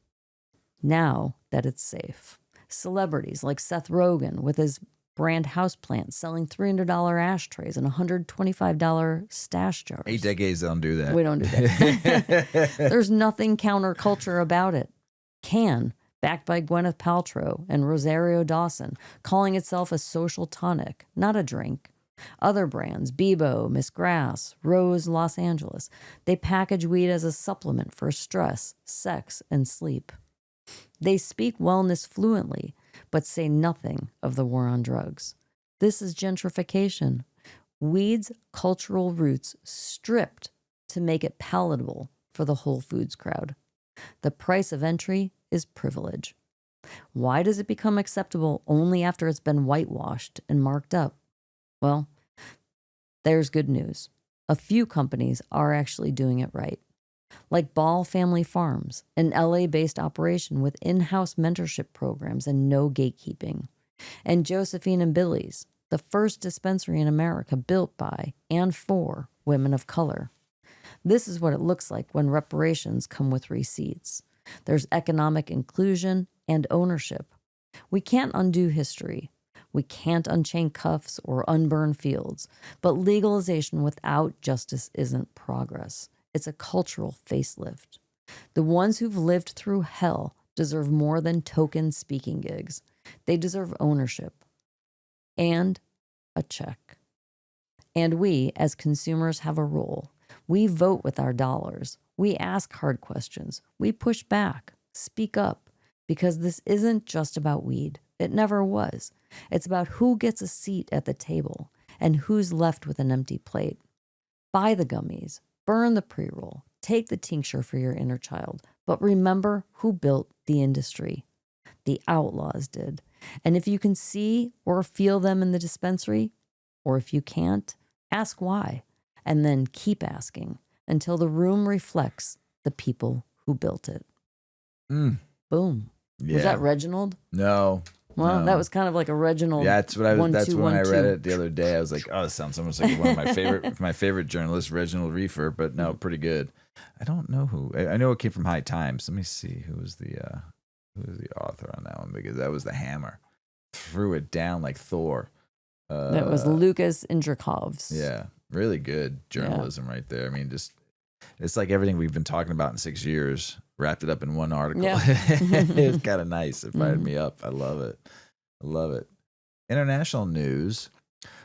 that it's safe. Celebrities like Seth Rogen with his Brand Houseplant selling $300 ashtrays and $125 stash jars. 8 decades, they don't do that. We don't do that. There's nothing counterculture about it. Can, backed by Gwyneth Paltrow and Rosario Dawson, calling itself a social tonic, not a drink. Other brands, Bebo, Miss Grass, Rose Los Angeles, they package weed as a supplement for stress, sex, and sleep. They speak wellness fluently, but say nothing of the war on drugs. This is gentrification. Weed's cultural roots stripped to make it palatable for the Whole Foods crowd. The price of entry is privilege. Why does it become acceptable only after it's been whitewashed and marked up? Well, there's good news. A few companies are actually doing it right. Like Ball Family Farms, an LA-based operation with in-house mentorship programs and no gatekeeping. And Josephine and Billy's, the first dispensary in America built by and for women of color. This is what it looks like when reparations come with receipts. There's economic inclusion and ownership. We can't undo history. We can't unchain cuffs or unburn fields. But legalization without justice isn't progress. It's a cultural facelift. The ones who've lived through hell deserve more than token speaking gigs. They deserve ownership and a check. And we, as consumers, have a role. We vote with our dollars. We ask hard questions. We push back, speak up, because this isn't just about weed. It never was. It's about who gets a seat at the table and who's left with an empty plate. Buy the gummies. Burn the pre-roll, take the tincture for your inner child, but remember who built the industry. The outlaws did. And if you can see or feel them in the dispensary, or if you can't, ask why, and then keep asking until the room reflects the people who built it. Boom. Yeah. Was that Reginald? No. Well, no. That was kind of like a Reginald. Yeah, that's what I was. One, That's two, when one, I two. read it the other day. I was like, "Oh, this sounds almost like one of my favorite journalists, Reginald Reefer." But no, pretty good. I don't know who. I know it came from High Times. Let me see who was the author on that one, because that was the hammer. Threw it down like Thor. That was Lucas Indrikovs. Yeah, really good journalism right there. I mean, just it's like everything we've been talking about in 6 years, wrapped it up in one article. Yeah. It was kind of nice. It fired me up. I love it. I love it. International news.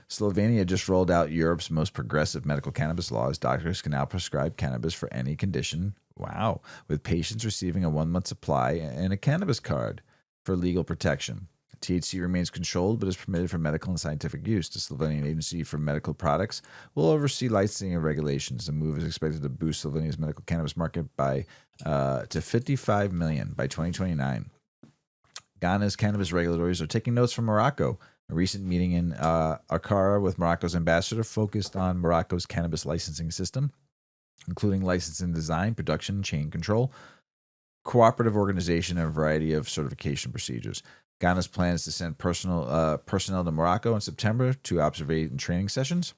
Slovenia just rolled out Europe's most progressive medical cannabis laws. Doctors can now prescribe cannabis for any condition. Wow. With patients receiving a 1-month supply and a cannabis card for legal protection. THC remains controlled but is permitted for medical and scientific use. The Slovenian Agency for Medical Products will oversee licensing and regulations. The move is expected to boost Slovenia's medical cannabis market by to 55 million by 2029. Ghana's cannabis regulators are taking notes from Morocco. A recent meeting in Ankara with Morocco's ambassador focused on Morocco's cannabis licensing system, including licensing design, production, chain control, cooperative organization, and a variety of certification procedures. Ghana's plans to send personnel to Morocco in September to observe and training sessions.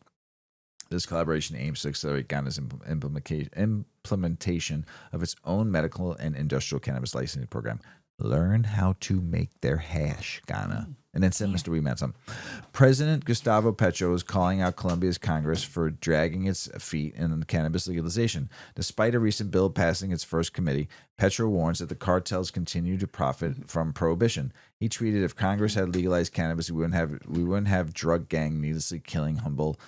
This collaboration aims to accelerate Ghana's implementation of its own medical and industrial cannabis licensing program. Learn how to make their hash, Ghana. And then send Mr. Weeman some. President Gustavo Petro is calling out Colombia's Congress for dragging its feet in cannabis legalization. Despite a recent bill passing its first committee, Petro warns that the cartels continue to profit from prohibition. He tweeted, "If Congress had legalized cannabis, we wouldn't have drug gang needlessly killing humble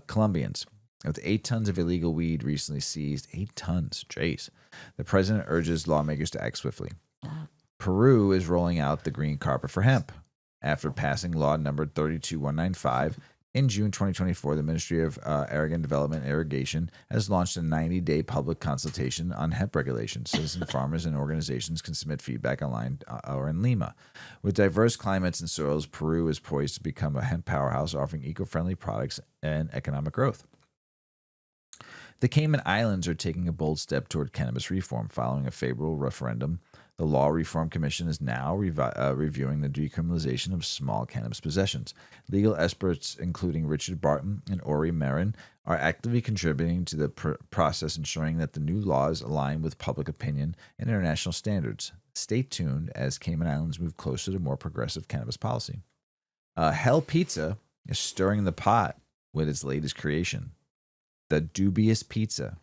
Colombians." With 8 tons of illegal weed recently seized, 8 tons, jeez. The president urges lawmakers to act swiftly. Peru is rolling out the green carpet for hemp. After passing law number 32195 in June 2024, the Ministry of Aragon Development and Irrigation has launched a 90-day public consultation on hemp regulations. Citizen farmers and organizations can submit feedback online or in Lima. With diverse climates and soils, Peru is poised to become a hemp powerhouse, offering eco-friendly products and economic growth. The Cayman Islands are taking a bold step toward cannabis reform following a favorable referendum. The Law Reform Commission is now reviewing the decriminalization of small cannabis possessions. Legal experts, including Richard Barton and Ori Marin, are actively contributing to the process, ensuring that the new laws align with public opinion and international standards. Stay tuned as Cayman Islands move closer to more progressive cannabis policy. Hell Pizza is stirring the pot with its latest creation, the dubious pizza.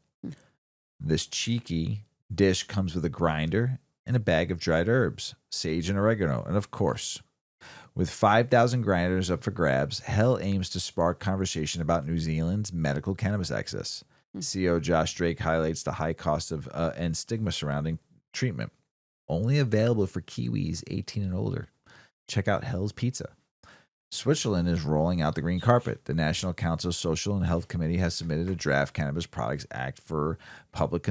This cheeky dish comes with a grinder and a bag of dried herbs, sage and oregano, and of course, with 5,000 grinders up for grabs, Hell aims to spark conversation about New Zealand's medical cannabis access. CEO Josh Drake highlights the high cost of and stigma surrounding treatment. Only available for Kiwis 18 and older. Check out Hell's Pizza. Switzerland is rolling out the green carpet. The National Council's Social and Health Committee has submitted a draft Cannabis Products Act for public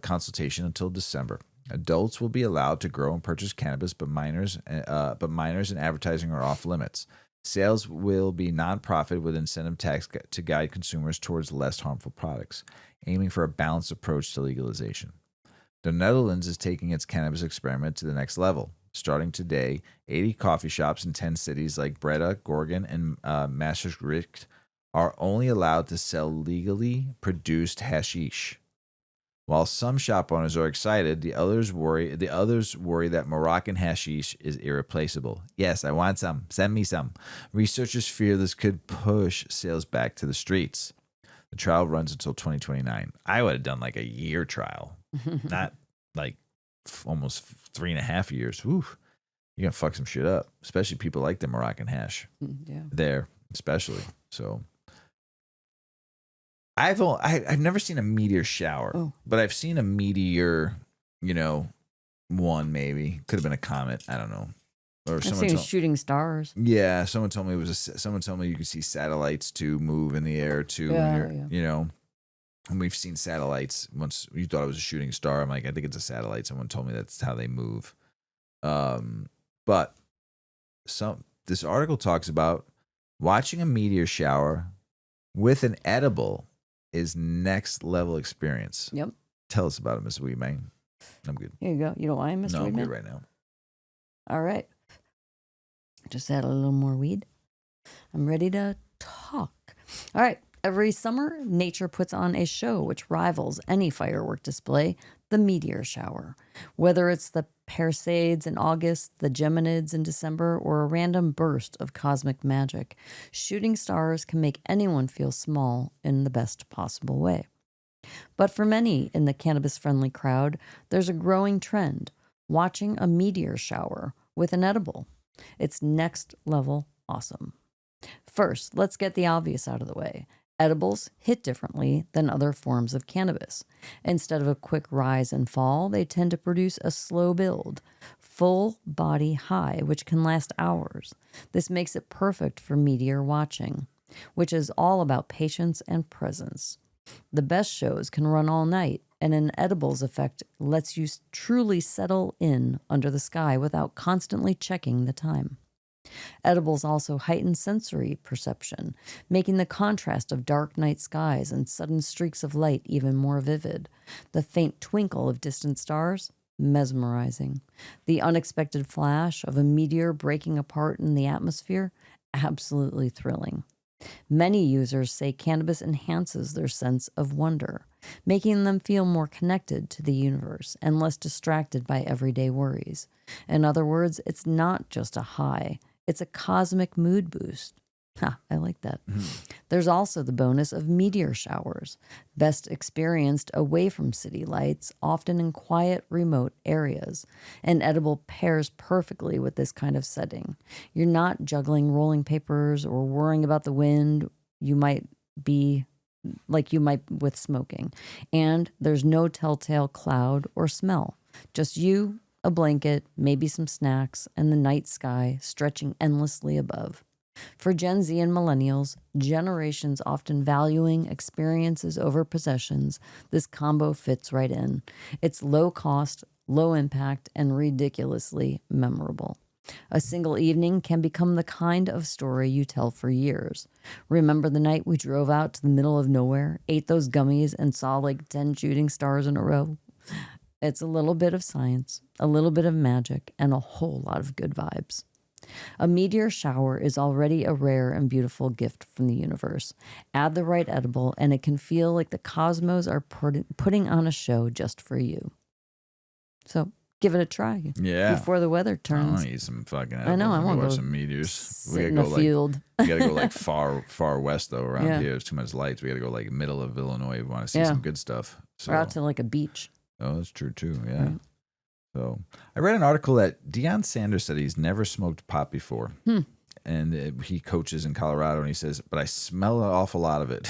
consultation until December. Adults will be allowed to grow and purchase cannabis, but minors and advertising are off limits. Sales will be nonprofit with incentive tax to guide consumers towards less harmful products, aiming for a balanced approach to legalization. The Netherlands is taking its cannabis experiment to the next level. Starting today, 80 coffee shops in 10 cities like Breda, Gorgon, and Maastricht are only allowed to sell legally produced hashish. While some shop owners are excited, the others worry that Moroccan hashish is irreplaceable. Yes, I want some. Send me some. Researchers fear this could push sales back to the streets. The trial runs until 2029. I would have done like a year trial, not like almost 3.5 years. Oof, you're gonna fuck some shit up. Especially people like the Moroccan hash. Yeah. There, especially. So I've never seen a meteor shower, but I've seen a meteor, one maybe. Could have been a comet. I don't know. Or I've seen shooting stars. Yeah, someone told me someone told me you could see satellites too move in the air too. Yeah. And we've seen satellites. Once you thought it was a shooting star, I'm like, I think it's a satellite. Someone told me that's how they move. But this article talks about watching a meteor shower with an edible is next level experience. Yep. Tell us about it, Miss Weedman. I'm good. Here you go. You don't want him, Mr. No, I'm Weedman? good right now. All right. Just add a little more weed. I'm ready to talk. All right. Every summer, nature puts on a show which rivals any firework display, the meteor shower. Whether it's the Perseids in August, the Geminids in December, or a random burst of cosmic magic, shooting stars can make anyone feel small in the best possible way. But for many in the cannabis-friendly crowd, there's a growing trend, watching a meteor shower with an edible. It's next level awesome. First, let's get the obvious out of the way. Edibles hit differently than other forms of cannabis. Instead of a quick rise and fall, they tend to produce a slow build, full body high, which can last hours. This makes it perfect for meteor watching, which is all about patience and presence. The best shows can run all night, and an edibles effect lets you truly settle in under the sky without constantly checking the time. Edibles also heighten sensory perception, making the contrast of dark night skies and sudden streaks of light even more vivid. The faint twinkle of distant stars, mesmerizing. The unexpected flash of a meteor breaking apart in the atmosphere, absolutely thrilling. Many users say cannabis enhances their sense of wonder, making them feel more connected to the universe and less distracted by everyday worries. In other words, it's not just a high. It's a cosmic mood boost. I like that. There's also the bonus of meteor showers, best experienced away from city lights, often in quiet, remote areas. An edible pairs perfectly with this kind of setting. You're not juggling rolling papers or worrying about the wind you might with smoking. And there's no telltale cloud or smell. Just you, a blanket, maybe some snacks, and the night sky stretching endlessly above. For Gen Z and millennials, generations often valuing experiences over possessions, this combo fits right in. It's low cost, low impact, and ridiculously memorable. A single evening can become the kind of story you tell for years. Remember the night we drove out to the middle of nowhere, ate those gummies, and saw like 10 shooting stars in a row? It's a little bit of science, a little bit of magic, and a whole lot of good vibes. A meteor shower is already a rare and beautiful gift from the universe. Add the right edible, and it can feel like the cosmos are putting on a show just for you. So give it a try. Yeah. Before the weather I turns. want to eat some fucking edibles. I know. I and want to watch go some meteors. sit in a field. We gotta go like far west though. Around Yeah. here, there's too much lights. We gotta go like middle of Illinois. We want to see Yeah. some good stuff. So, Or out to like a beach. oh, that's true too. Yeah. Right. So I read an article that Deion Sanders said he's never smoked pot before. And he coaches in Colorado, and he says, but I smell an awful lot of it.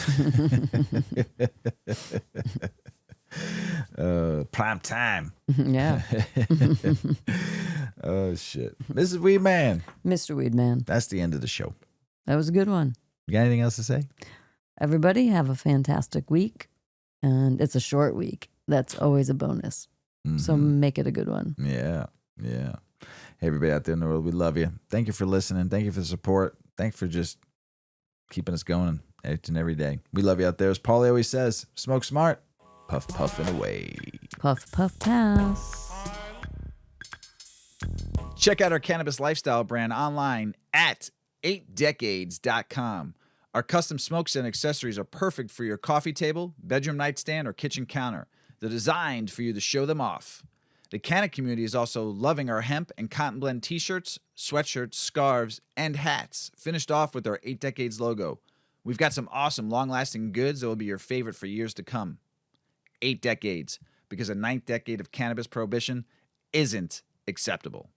Prime time. Yeah. Oh, shit. Mrs. Weedman. Mr. Weedman. That's the end of the show. That was a good one. You got anything else to say? Everybody have a fantastic week. And it's a short week. That's always a bonus. So make it a good one. Yeah. Yeah. Hey, everybody out there in the world, we love you. Thank you for listening. Thank you for the support. Thank you for just keeping us going each and every day. We love you out there. As Paulie always says, smoke smart, puff, puff, and away. Puff, puff, pass. Check out our cannabis lifestyle brand online at 8decades.com. Our custom smokes and accessories are perfect for your coffee table, bedroom nightstand, or kitchen counter. They're designed for you to show them off. The Canna community is also loving our hemp and cotton blend t-shirts, sweatshirts, scarves, and hats, finished off with our 8 Decades logo. We've got some awesome, long-lasting goods that will be your favorite for years to come. 8 Decades, because a 9th decade of cannabis prohibition isn't acceptable.